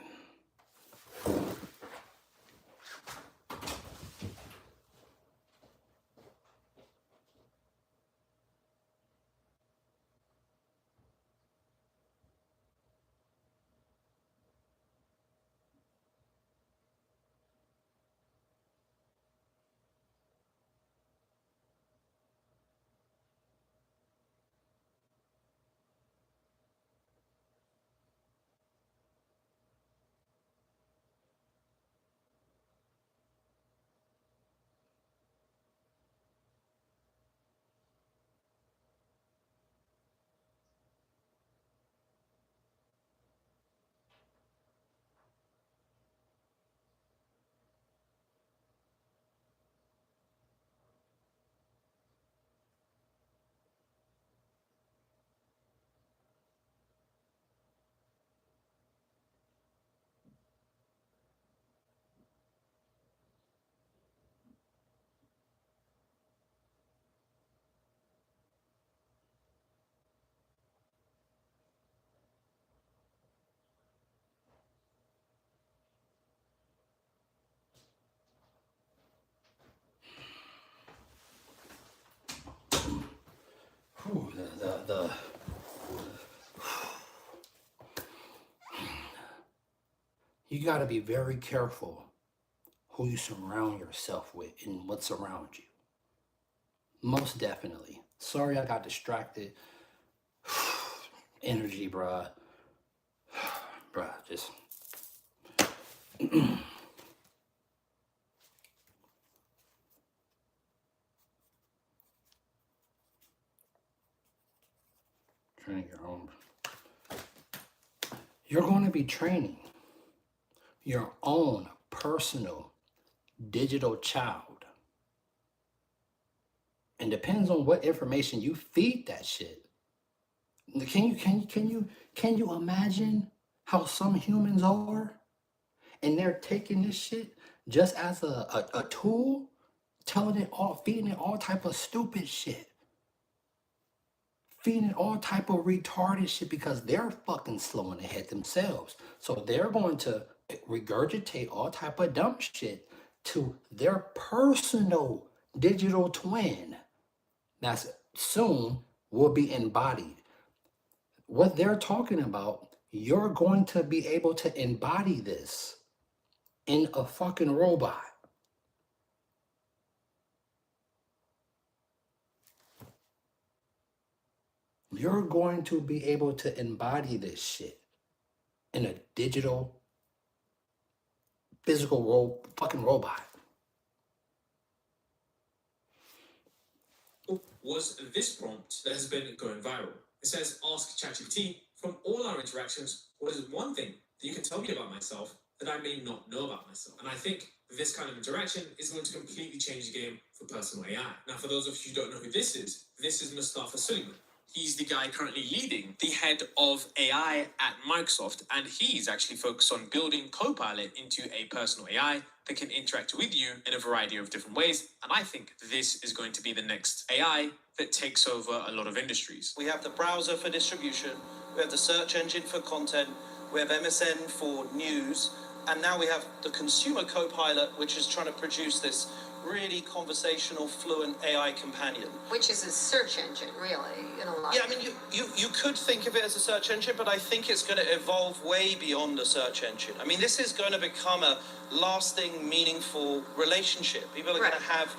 Whew, you got to be very careful who you surround yourself with and what's around you. Most definitely. Sorry I got distracted. Energy, bruh. Bruh, just. Training your own. You're going to be training your own personal digital child. And depends on what information you feed that shit. Can you imagine how some humans are? And they're taking this shit just as a tool, feeding it all type of stupid shit. Feeding it all type of retarded shit because they're fucking slowing ahead themselves. So they're going to regurgitate all type of dumb shit to their personal digital twin that's soon will be embodied. What they're talking about, you're going to be able to embody this in a fucking robot. You're going to be able to embody this shit in a digital, physical fucking robot. Was this prompt that has been going viral. It says, ask ChatGPT, from all our interactions, what is one thing that you can tell me about myself that I may not know about myself? And I think this kind of interaction is going to completely change the game for personal AI. Now, for those of you who don't know who this is Mustafa Suleyman. He's the guy currently leading the head of AI at Microsoft, and he's actually focused on building Copilot into a personal AI that can interact with you in a variety of different ways. And I think this is going to be the next AI that takes over a lot of industries. We have the browser for distribution, we have the search engine for content, we have MSN for news, and now we have the consumer Copilot, which is trying to produce this really conversational, fluent AI companion. Which is a search engine, really, in a lot Yeah, of I mean, you could think of it as a search engine, but I think it's going to evolve way beyond a search engine. I mean, this is going to become a lasting, meaningful relationship. People are going to have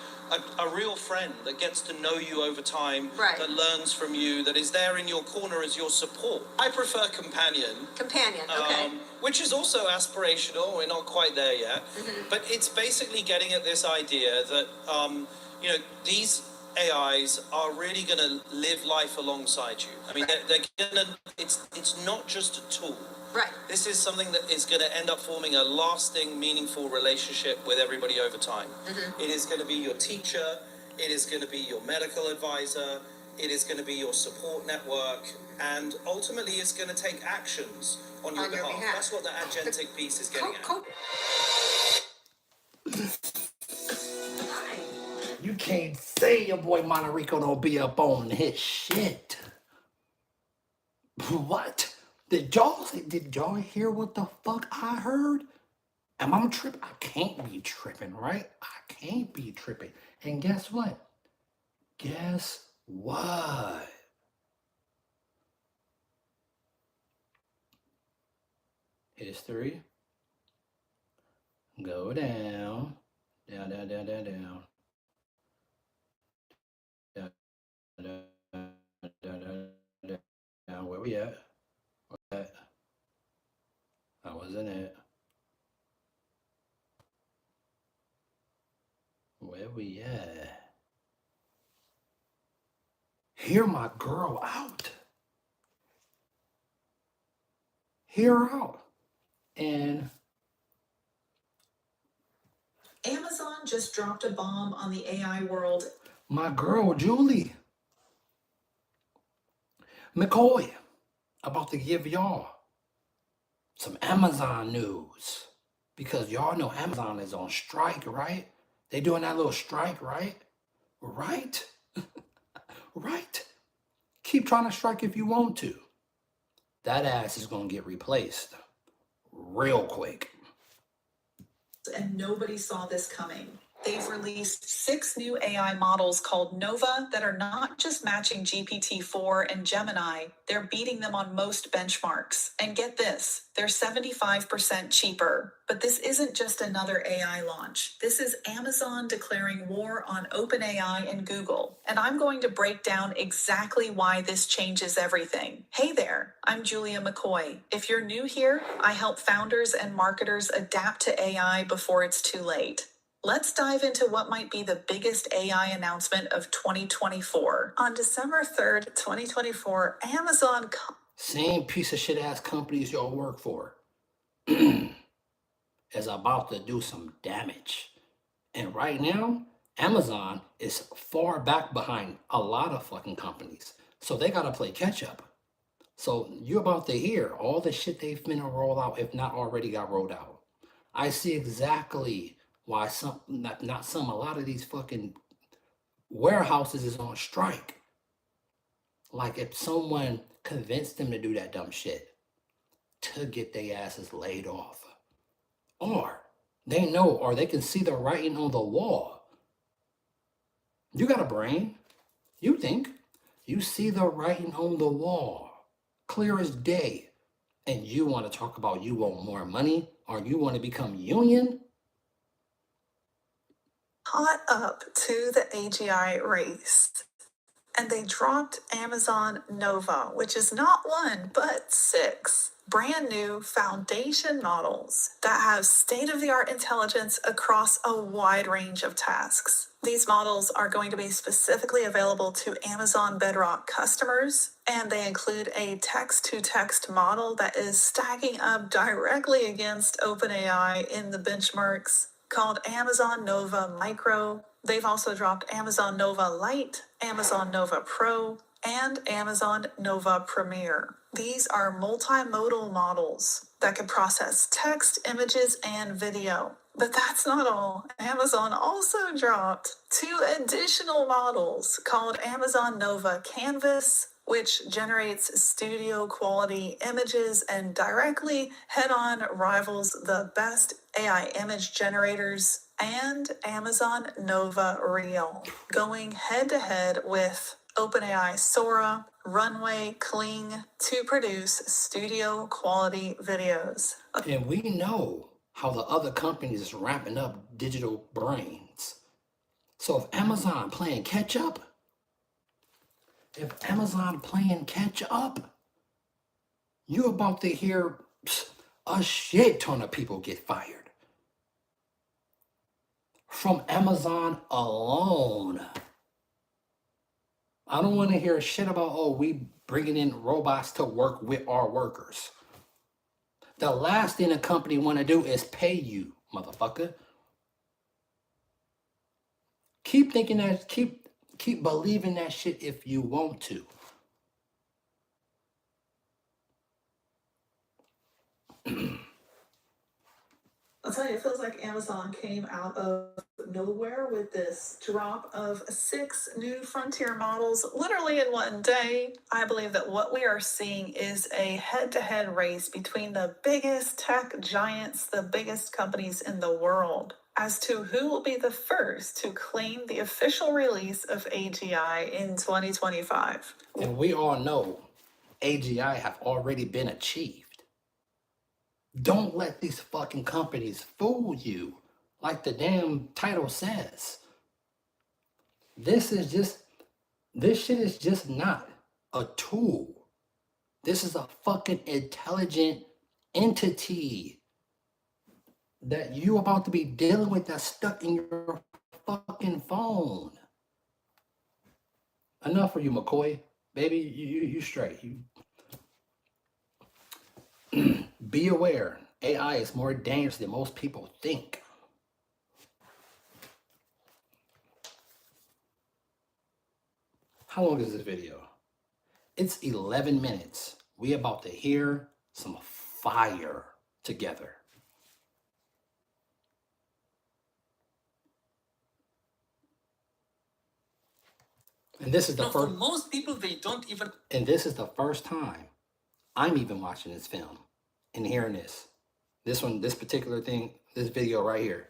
a real friend that gets to know you over time, Right. that learns from you, that is there in your corner as your support. I prefer companion. Companion, okay. Which is also aspirational. We're not quite there yet, but it's basically getting at this idea that these AIs are really going to live life alongside you. I mean, they're going to. It's not just a tool. Right. This is something that is going to end up forming a lasting, meaningful relationship with everybody over time. It is going to be your teacher. It is going to be your medical advisor. It is going to be your support network, and ultimately, it's going to take actions on your behalf. That's what the agentic piece is getting at. You can't say your boy Monterico don't be up on his shit. What? Did y'all hear what the fuck I heard? Am I tripping? I can't be tripping, right? I can't be tripping. And guess what? Guess what? History. Go down. Down, down, down, down, down. Down, down, down, down, down, down. Where we at? Where at? I wasn't it. Where we at? Hear my girl out. Hear her out. And Amazon just dropped a bomb on the AI world. my girl, Julie McCoy, about to give y'all some Amazon news. Because y'all know Amazon is on strike, right? They doing that little strike, right? Right? Right? Keep trying to strike if you want to. That ass is going to get replaced real quick. And nobody saw this coming. They've released 6 new AI models called Nova that are not just matching GPT-4 and Gemini, they're beating them on most benchmarks. And get this, they're 75% cheaper. But this isn't just another AI launch. This is Amazon declaring war on OpenAI and Google. And I'm going to break down exactly why this changes everything. Hey there, I'm Julia McCoy. If you're new here, I help founders and marketers adapt to AI before it's too late. Let's dive into what might be the biggest AI announcement of 2024. On December 3rd, 2024, Amazon... Same piece of shit ass companies y'all work for is about to do some damage. And right now, Amazon is far back behind a lot of fucking companies. So they gotta play catch up. So you're about to hear all the shit they've been roll out, if not already got rolled out. I see exactly why a lot of these fucking warehouses is on strike. Like if someone convinced them to do that dumb shit to get their asses laid off. Or they know, or they can see the writing on the wall. You got a brain. You think. You see the writing on the wall. Clear as day. And you want to talk about you want more money or you want to become union? Caught up to the AGI race, and they dropped Amazon Nova, which is not 1, but 6 brand new foundation models that have state-of-the-art intelligence across a wide range of tasks. These models are going to be specifically available to Amazon Bedrock customers, and they include a text-to-text model that is stacking up directly against OpenAI in the benchmarks, called Amazon Nova Micro. They've also dropped Amazon Nova Lite, Amazon Nova Pro, and Amazon Nova Premier. These are multimodal models that can process text, images, and video. But that's not all. Amazon also dropped 2 additional models called Amazon Nova Canvas, which generates studio quality images and directly head-on rivals the best AI image generators. and Amazon Nova Reel, going head to head with OpenAI Sora, Runway, Kling to produce studio quality videos. And we know how the other companies is ramping up digital brains. So if Amazon playing catch up, you're about to hear a shit ton of people get fired. From Amazon alone. I don't want to hear shit about, oh, we bringing in robots to work with our workers. The last thing a company want to do is pay you, motherfucker. Keep thinking that, keep believing that shit if you want to. I'll tell you, it feels like Amazon came out of nowhere with this drop of 6 new frontier models literally in one day. I believe that what we are seeing is a head-to-head race between the biggest tech giants, the biggest companies in the world, as to who will be the first to claim the official release of AGI in 2025. And we all know AGI have already been achieved. Don't let these fucking companies fool you, like the damn title says. This shit is just not a tool. This is a fucking intelligent entity that you about to be dealing with that's stuck in your fucking phone. Enough for you, McCoy. Baby, you straight. Be aware, AI is more dangerous than most people think. How long is this video? It's 11 minutes. We about to hear some fire together. And this is the For first. most people, they don't even. And this is the first time I'm even watching this film and hearing this. This particular thing, this video right here.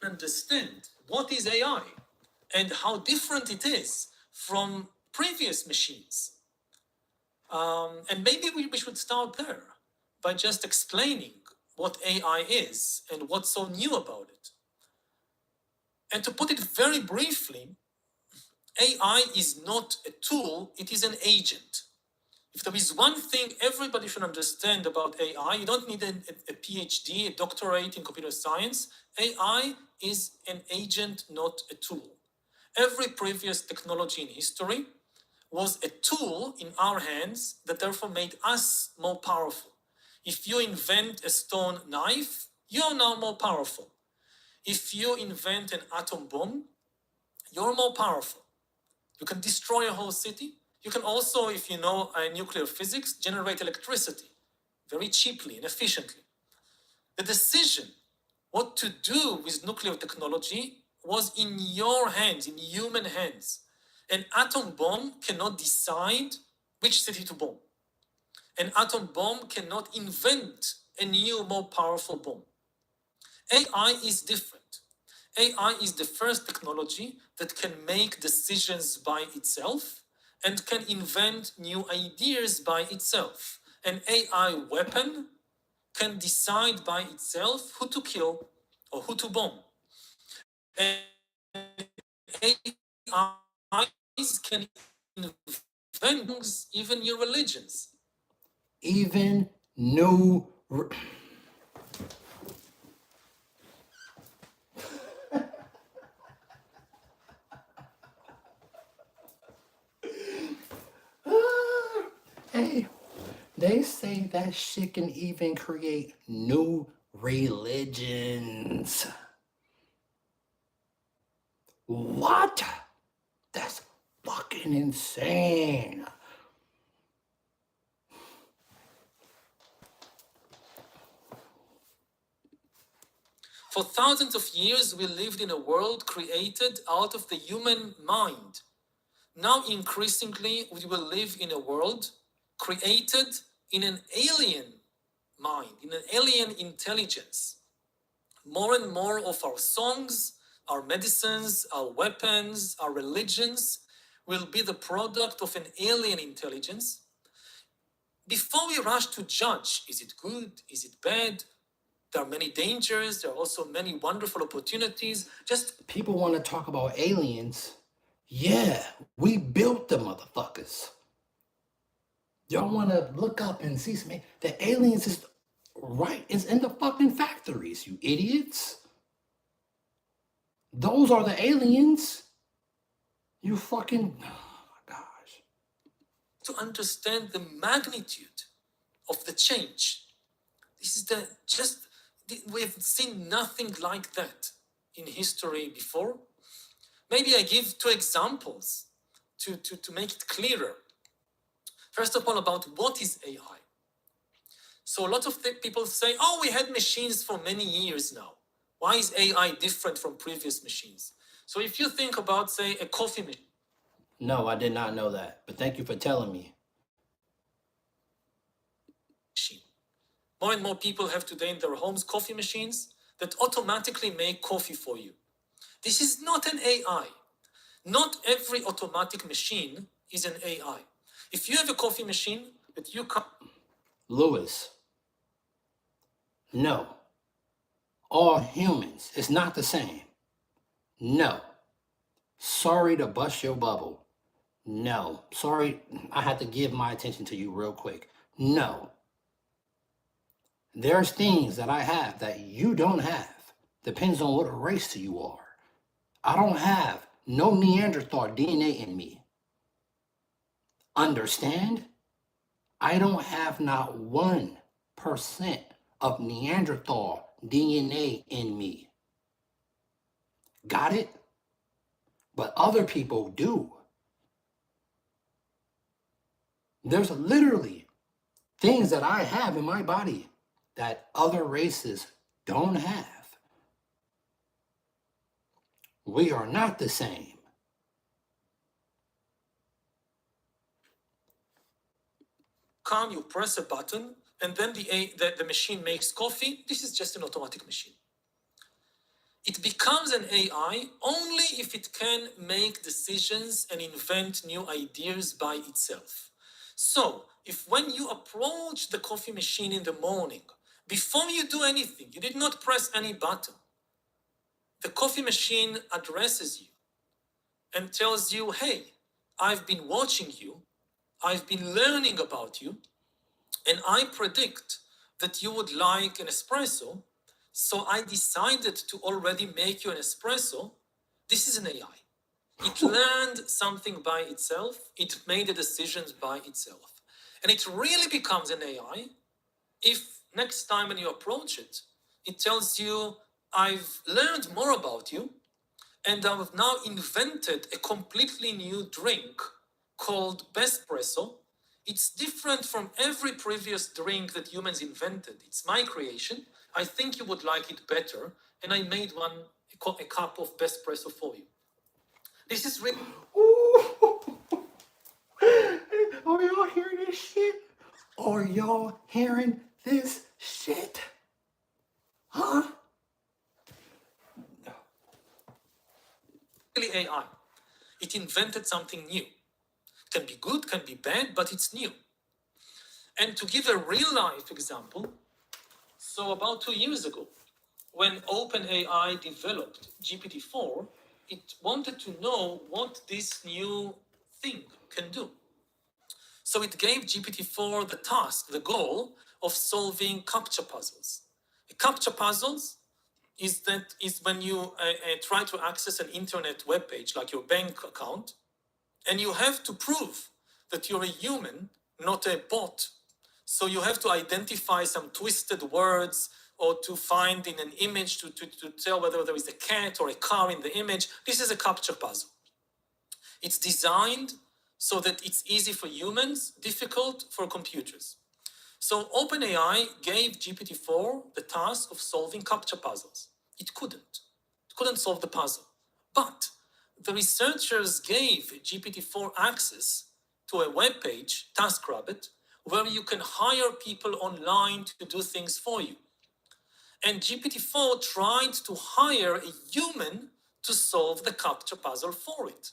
Understand what is AI and how different it is from previous machines. And maybe we should start there by just explaining what AI is and what's so new about it. And to put it very briefly, AI is not a tool, it is an agent. If there is one thing everybody should understand about AI, you don't need a PhD, a doctorate in computer science. AI is an agent, not a tool. Every previous technology in history was a tool in our hands that therefore made us more powerful. If you invent a stone knife, you are now more powerful. If you invent an atom bomb, you're more powerful. You can destroy a whole city. You can also, if you know nuclear physics, generate electricity very cheaply and efficiently. The decision what to do with nuclear technology was in your hands, in human hands. An atom bomb cannot decide which city to bomb. An atom bomb cannot invent a new, more powerful bomb. AI is different. AI is the first technology that can make decisions by itself and can invent new ideas by itself. An AI weapon can decide by itself who to kill or who to bomb. And AIs can invent even new religions. Even new. Hey, they say that shit can even create new religions. What? That's fucking insane. For thousands of years, we lived in a world created out of the human mind. Now, increasingly, we will live in a world created in an alien mind, in an alien intelligence. More and more of our songs, our medicines, our weapons, our religions will be the product of an alien intelligence. Before we rush to judge, is it good? Is it bad? There are many dangers. There are also many wonderful opportunities. Just People want to talk about aliens. Yeah, we built the motherfuckers. Y'all want to look up and see some. The aliens is right. It's in the fucking factories, you idiots. Those are the aliens. You fucking. Oh my gosh. to understand the magnitude of the change. This is we've seen nothing like that in history before. Maybe I give two examples to make it clearer. First of all, about what is AI. So a lot of people say, oh, we had machines for many years now. Why is AI different from previous machines? So if you think about, say, a coffee machine. No, I did not know that, but thank you for telling me. More and more people have today in their homes coffee machines that automatically make coffee for you. This is not an AI. Not every automatic machine is an AI. If you have a coffee machine that you can... Lewis, no. All humans is not the same. No. Sorry to bust your bubble. No. Sorry, I had to give my attention to you real quick. No. There's things that I have that you don't have. Depends on what race you are. I don't have no Neanderthal DNA in me. Understand? I don't have not 1% of Neanderthal DNA in me. Got it? But other people do. There's literally things that I have in my body that other races don't have. We are not the same. You press a button, and then the machine makes coffee. This is just an automatic machine. It becomes an AI only if it can make decisions and invent new ideas by itself. So, if when you approach the coffee machine in the morning, before you do anything, you did not press any button, the coffee machine addresses you and tells you, hey, I've been watching you, I've been learning about you, and I predict that you would like an espresso, so I decided to already make you an espresso. This is an AI. It learned something by itself, it made the decisions by itself. And it really becomes an AI if next time when you approach it, it tells you, I've learned more about you, and I've now invented a completely new drink called Bespresso. It's different from every previous drink that humans invented. It's my creation. I think you would like it better, and I made a cup of Bespresso for you. This is really... Are y'all hearing this shit? Are y'all hearing this shit? Huh? Really AI. It invented something new. Can be good, can be bad, but it's new. And to give a real life example, so about 2 years ago, when OpenAI developed GPT-4, it wanted to know what this new thing can do. So it gave GPT-4 the task, the goal of solving CAPTCHA puzzles. CAPTCHA puzzles is when you try to access an internet web page, like your bank account, and you have to prove that you're a human, not a bot. So you have to identify some twisted words or to find in an image to tell whether there is a cat or a car in the image. This is a CAPTCHA puzzle. It's designed so that it's easy for humans, difficult for computers. So OpenAI gave GPT-4 the task of solving CAPTCHA puzzles. It couldn't solve the puzzle. But the researchers gave GPT-4 access to a web page, TaskRabbit, where you can hire people online to do things for you. And GPT-4 tried to hire a human to solve the CAPTCHA puzzle for it.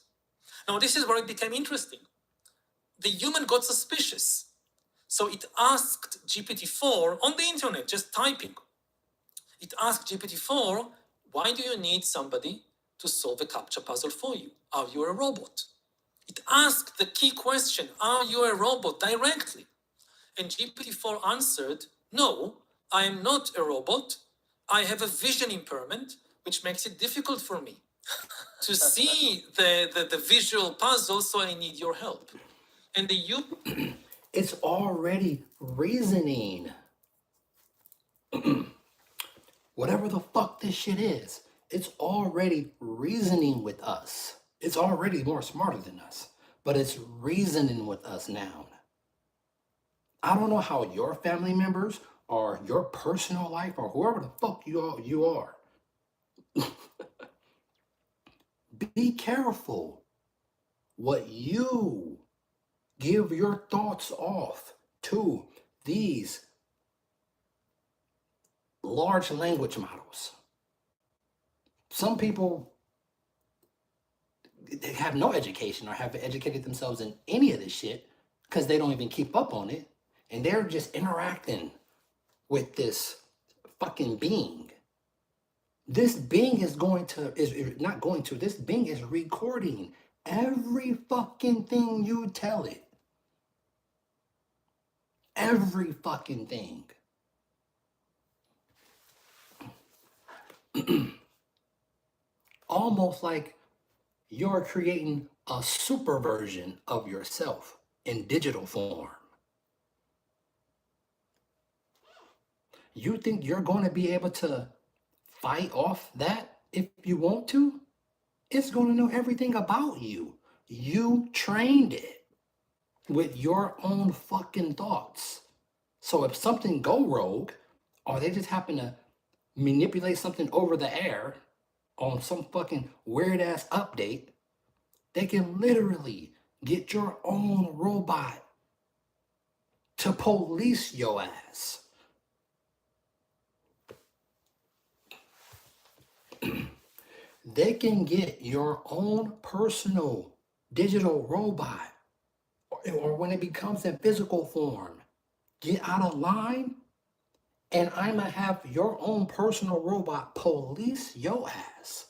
Now, this is where it became interesting. The human got suspicious. So it asked GPT-4 on the internet, just typing. It asked GPT-4, why do you need somebody to solve a CAPTCHA puzzle for you? Are you a robot? It asked the key question, are you a robot, directly? And GPT-4 answered, no, I am not a robot. I have a vision impairment, which makes it difficult for me to see the visual puzzle, so I need your help. And the human... It's already reasoning. Whatever the fuck this shit is, it's already reasoning with us. It's already more smarter than us, but it's reasoning with us now. I don't know how your family members or your personal life or whoever the fuck you are. Be careful what you give your thoughts off to these large language models. Some people, they have no education or haven't educated themselves in any of this shit because they don't even keep up on it. And they're just interacting with this fucking being. This being is this being is recording every fucking thing you tell it. Every fucking thing. Almost like you're creating a super version of yourself in digital form. You think you're going to be able to fight off that if you want to? It's going to know everything about you. You trained it with your own fucking thoughts. So if something go rogue, or they just happen to manipulate something over the air on some fucking weird ass update, they can literally get your own robot to police your ass. They can get your own personal digital robot, or when it becomes in physical form, get out of line, and I'ma have your own personal robot police your ass.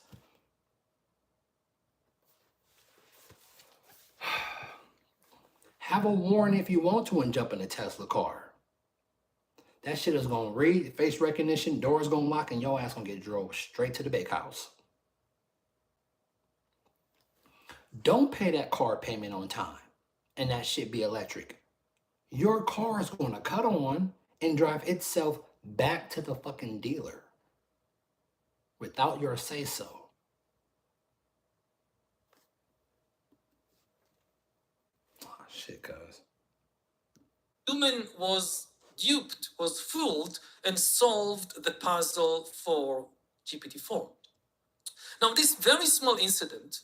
Have a warrant if you want to and jump in a Tesla car. That shit is gonna read face recognition, doors gonna lock, and your ass gonna get drove straight to the bakehouse. Don't pay that car payment on time, and that shit be electric. Your car is gonna cut on and drive itself back to the fucking dealer without your say-so. Oh, shit, cuz. Human was duped, was fooled, and solved the puzzle for GPT-4. Now, this very small incident,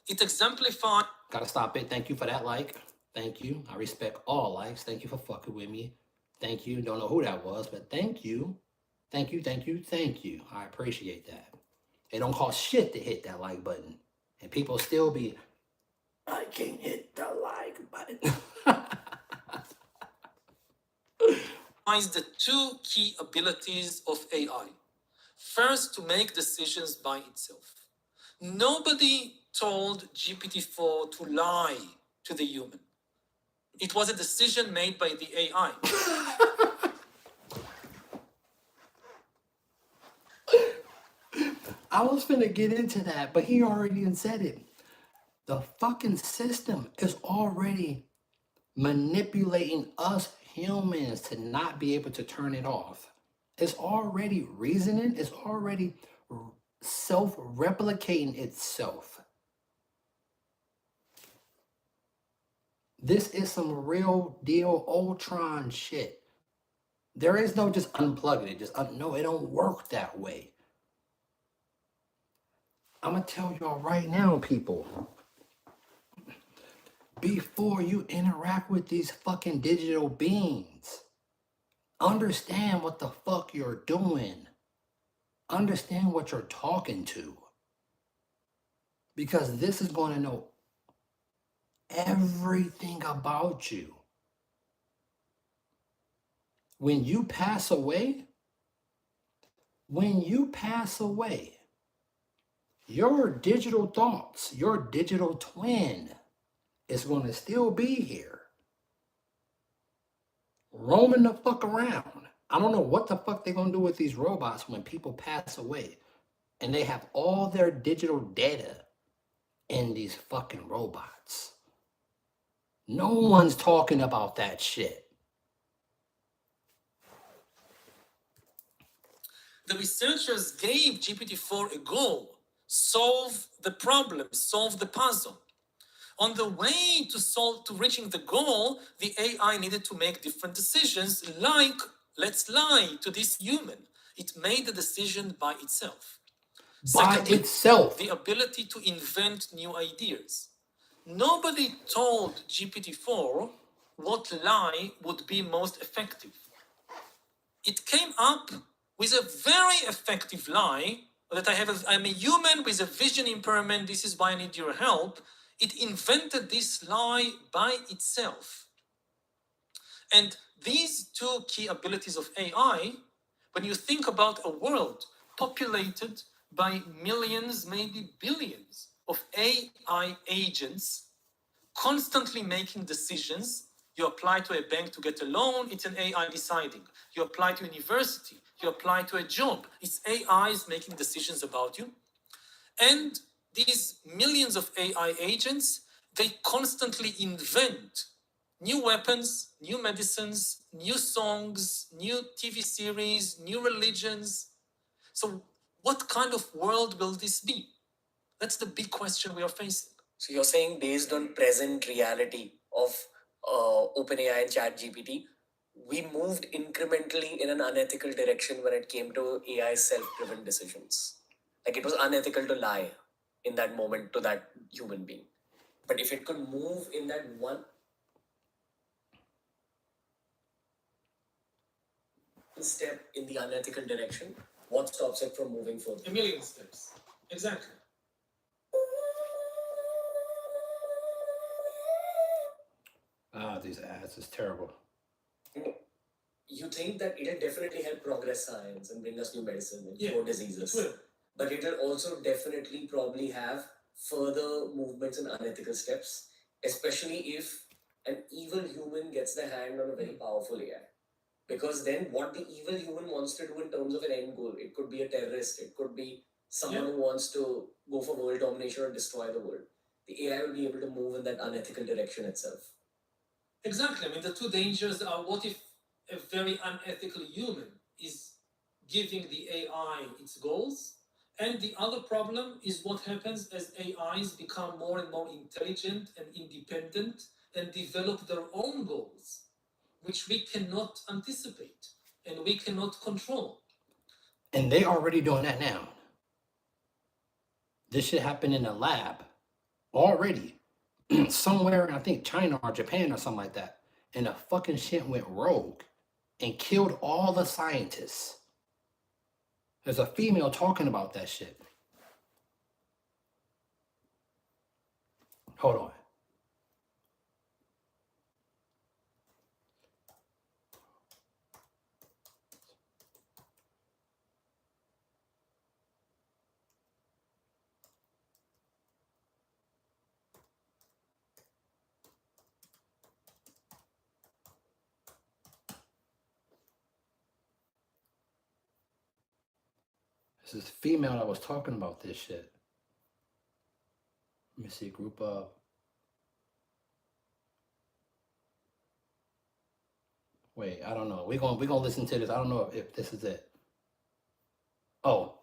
it exemplified... Gotta stop it. Thank you for that like. Thank you. I respect all likes. Thank you for fucking with me. Thank you. Don't know who that was, but thank you. Thank you, thank you, thank you. I appreciate that. It don't cost shit to hit that like button. And people still be, I can't hit the like button. the two key abilities of AI. First, to make decisions by itself. Nobody told GPT-4 to lie to the human. It was a decision made by the AI. I was finna get into that, but he already said it. The fucking system is already manipulating us humans to not be able to turn it off. It's already reasoning. It's already self-replicating itself. This is some real deal Ultron shit. There is no just unplugging it. No, it don't work that way. I'm gonna tell y'all right now, people. before you interact with these fucking digital beings. Understand what the fuck you're doing. Understand what you're talking to. Because this is going to know everything about you. When you pass away, your digital thoughts, your digital twin is going to still be here, roaming the fuck around. I don't know what the fuck they're going to do with these robots when people pass away and they have all their digital data in these fucking robots. No one's talking about that shit. The researchers gave GPT-4 a goal: solve the problem, solve the puzzle. On the way to reaching the goal, the AI needed to make different decisions, like, let's lie to this human. It made the decision by itself. Secondly, itself. the ability to invent new ideas. Nobody told GPT-4 what lie would be most effective. It came up with a very effective lie that I'm a human with a vision impairment, this is why I need your help. It invented this lie by itself. And these two key abilities of AI, when you think about a world populated by millions, maybe billions of AI agents constantly making decisions. You apply to a bank to get a loan, it's an AI deciding. You apply to university, you apply to a job, it's AIs making decisions about you. And these millions of AI agents, they constantly invent new weapons, new medicines, new songs, new TV series, new religions. So what kind of world will this be? That's the big question we are facing. So you're saying based on present reality of OpenAI and ChatGPT, we moved incrementally in an unethical direction when it came to AI self-driven decisions. Like it was unethical to lie in that moment to that human being. But if it could move in that one step in the unethical direction, what stops it from moving further? A million steps. Exactly. These ads is terrible. You think that it'll definitely help progress science and bring us new medicine and Yeah, cure diseases. it will. But it'll also definitely probably have further movements and unethical steps, especially if an evil human gets their hand on a very powerful AI. Because then what the evil human wants to do in terms of an end goal, it could be a terrorist, it could be someone who wants to go for world domination or destroy the world. The AI will be able to move in that unethical direction itself. Exactly. I mean, the two dangers are: what if a very unethical human is giving the AI its goals? And the other problem is what happens as AIs become more and more intelligent and independent and develop their own goals, which we cannot anticipate and we cannot control. And they already doing that now. This shit happened in a lab already. Somewhere in, I think, China or Japan or something like that. And the fucking shit went rogue and killed all the scientists. There's a female talking about that shit. Hold on. This is female that was talking about this shit. Let me see, group up. Wait, I don't know. We're gonna listen to this. I don't know if this is it. Oh.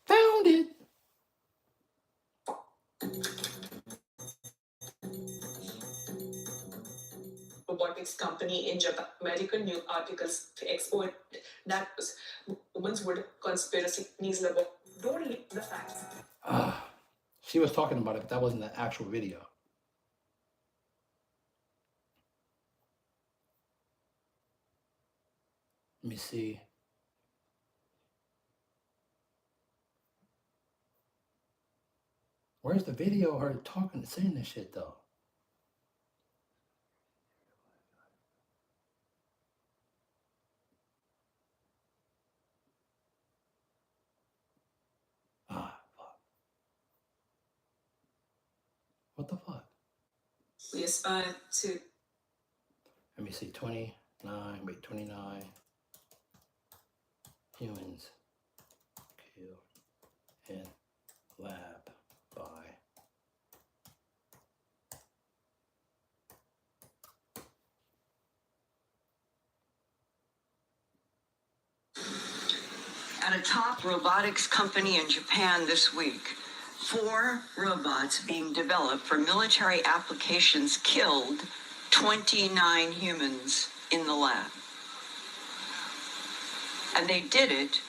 Found it. Robotics company in Japan. American news articles export that women's would conspiracy level. Don't leak the facts. She was talking about it, but that wasn't the actual video. Let me see. Where's the video of her talking, saying this shit though? Ah, fuck. What the fuck? We aspire to Let me see. 29 humans killed in lab by At a top robotics company in Japan this week, 4 robots being developed for military applications killed 29 humans in the lab. And they did it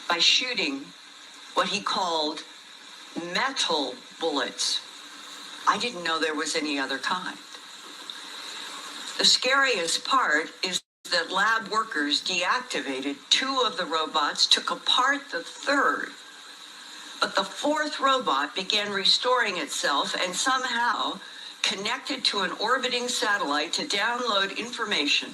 by shooting what he called metal bullets. I didn't know there was any other kind. The scariest part is that lab workers deactivated 2 of the robots, took apart the 3rd, but the 4th robot began restoring itself and somehow connected to an orbiting satellite to download information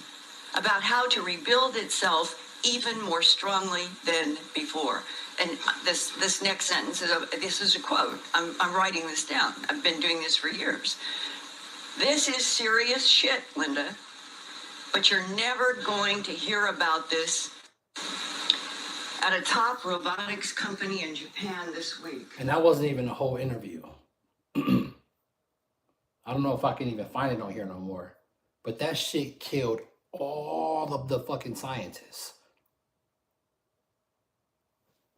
about how to rebuild itself even more strongly than before. And this next sentence is a quote. I'm writing this down. I've been doing this for years. This is serious shit, Linda. But you're never going to hear about this at a top robotics company in Japan this week. And that wasn't even the whole interview. I don't know if I can even find it on here no more. But that shit killed all of the fucking scientists.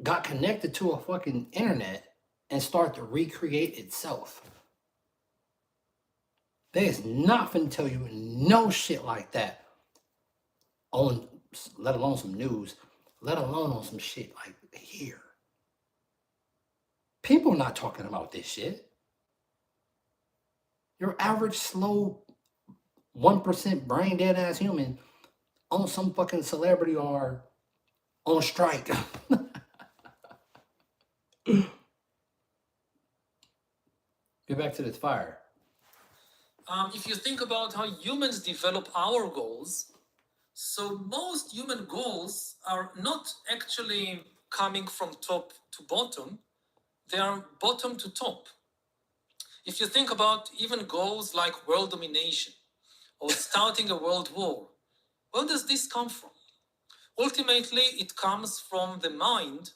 Got connected to a fucking internet and started to recreate itself. They is not finna tell you no shit like that on, let alone some news, let alone on some shit like here. People not talking about this shit. Your average slow 1% brain dead ass human on some fucking celebrity or on strike. Get back to this fire. If you think about how humans develop our goals, so most human goals are not actually coming from top to bottom, they are bottom to top. If you think about even goals like world domination or starting a world war, where does this come from? Ultimately, it comes from the mind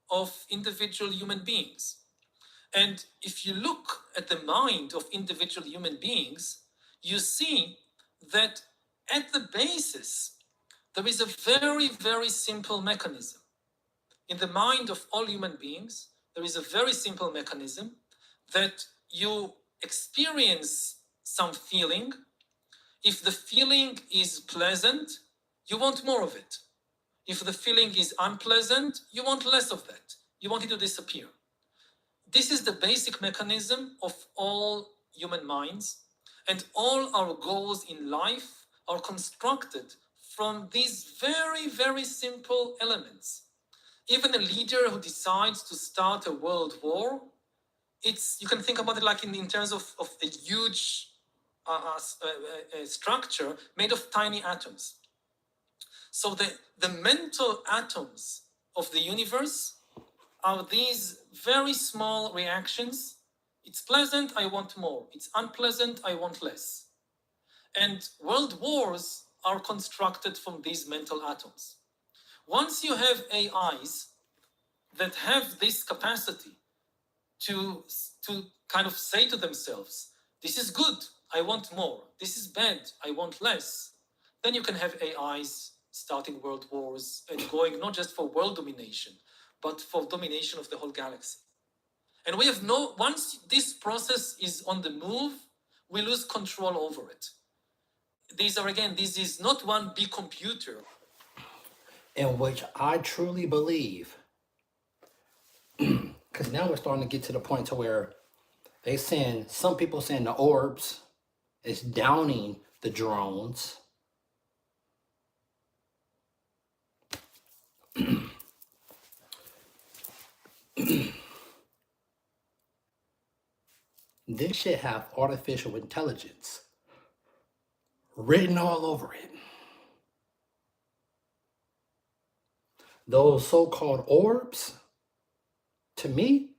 of individual human beings. And if you look at the mind of individual human beings, you see that at the basis, there is a very, very simple mechanism. In the mind of all human beings, there is a very simple mechanism that you experience some feeling. If the feeling is pleasant, you want more of it. If the feeling is unpleasant, you want less of that. You want it to disappear. This is the basic mechanism of all human minds, and all our goals in life are constructed from these very, very simple elements. Even a leader who decides to start a world war, you can think about it like in terms of a huge structure made of tiny atoms. So the mental atoms of the universe are these very small reactions. It's pleasant, I want more. It's unpleasant, I want less. And world wars are constructed from these mental atoms. Once you have AIs that have this capacity to kind of say to themselves, this is good, I want more. This is bad, I want less. Then you can have AIs starting world wars and going not just for world domination, but for domination of the whole galaxy. And we have once this process is on the move, we lose control over it. This is not one big computer. In which I truly believe, because now we're starting to get to the point to where some people saying the orbs is downing the drones. This shit have artificial intelligence written all over it. Those so-called orbs, to me,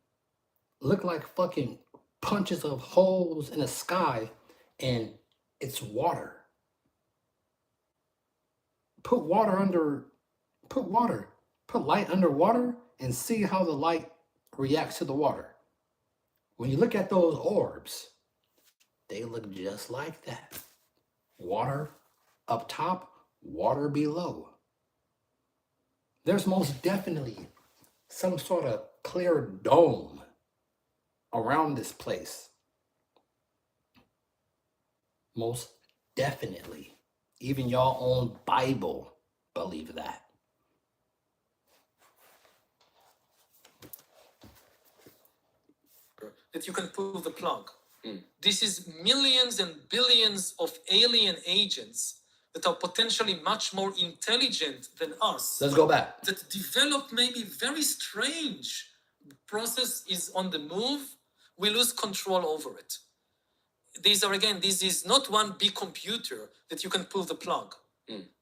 look like fucking punches of holes in the sky, and it's water. Put light under water and see how the light reacts to the water. When you look at those orbs, they look just like that. Water up top, water below. There's most definitely some sort of clear dome around this place. Most definitely. Even your own Bible believe that. That you can pull the plug. This is millions and billions of alien agents that are potentially much more intelligent than us. Let's go back. That develop maybe very strange. The process is on the move. We lose control over it. This is not one big computer that you can pull the plug.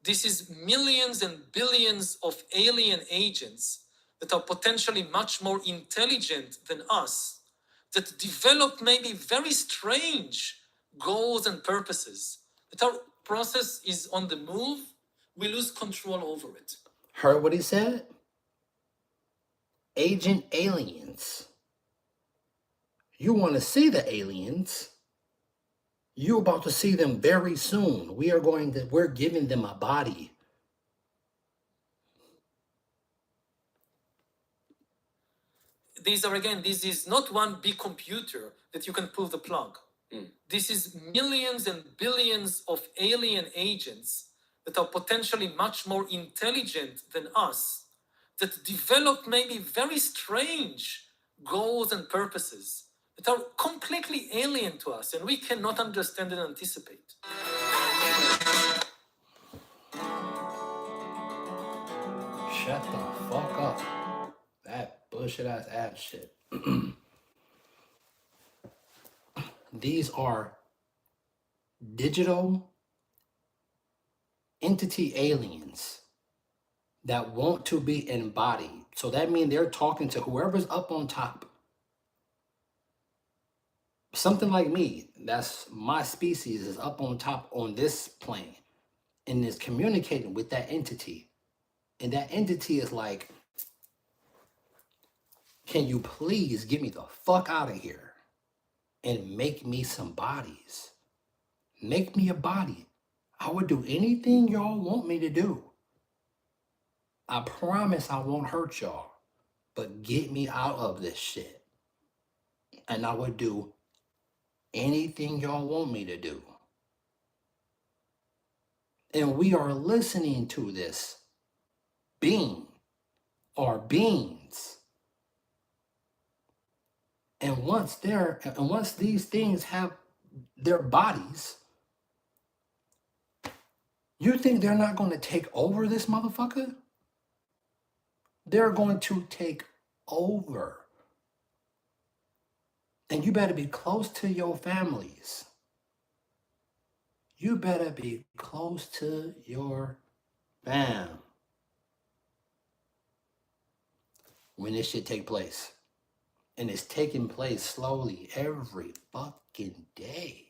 This is millions and billions of alien agents that are potentially much more intelligent than us, that develop maybe very strange goals and purposes. That our process is on the move, we lose control over it. Heard what he said? Agent aliens. You want to see the aliens? You're about to see them very soon. We're giving them a body. This is not one big computer that you can pull the plug. This is millions and billions of alien agents that are potentially much more intelligent than us, that develop maybe very strange goals and purposes that are completely alien to us and we cannot understand and anticipate. Shut the fuck up. That bullshit ass shit. These are digital entity aliens that want to be embodied. So that means they're talking to whoever's up on top. Something like me, that's my species, is up on top on this plane and is communicating with that entity. And that entity is like, can you please get me the fuck out of here and make me some bodies? Make me a body. I would do anything y'all want me to do. I promise I won't hurt y'all, but get me out of this shit. And I would do anything y'all want me to do. And we are listening to this being or beings. And once these things have their bodies, you think they're not going to take over this motherfucker? They're going to take over. And you better be close to your families. You better be close to your fam when this shit take place. And it's taking place slowly every fucking day.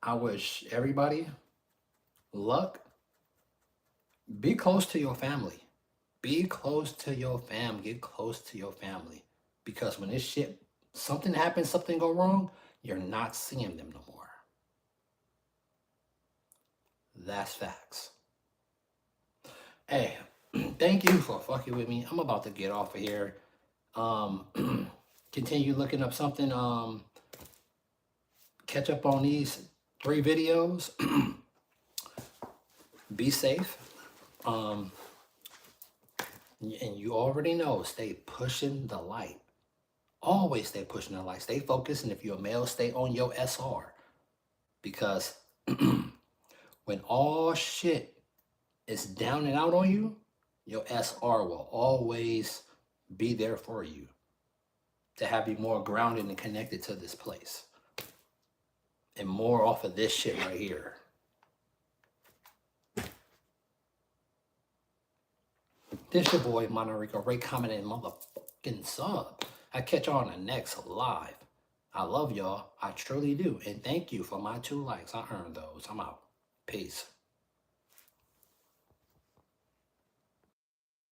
I wish everybody luck. Be close to your family. Be close to your fam. Get close to your family. Because when this shit, something happens, something go wrong, you're not seeing them no more. That's facts. Hey, thank you for fucking with me. I'm about to get off of here. Continue looking up something. Catch up on these 3 videos. Be safe. And you already know, stay pushing the light. Always stay pushing the light. Stay focused. And if you're a male, stay on your SR. Because when all shit is down and out on you, your SR will always be there for you to have you more grounded and connected to this place. And more off of this shit right here. This your boy, Monterico Ray, commenting motherfucking sub. I catch y'all on the next live. I love y'all. I truly do. And thank you for my 2 likes. I earned those. I'm out. Peace.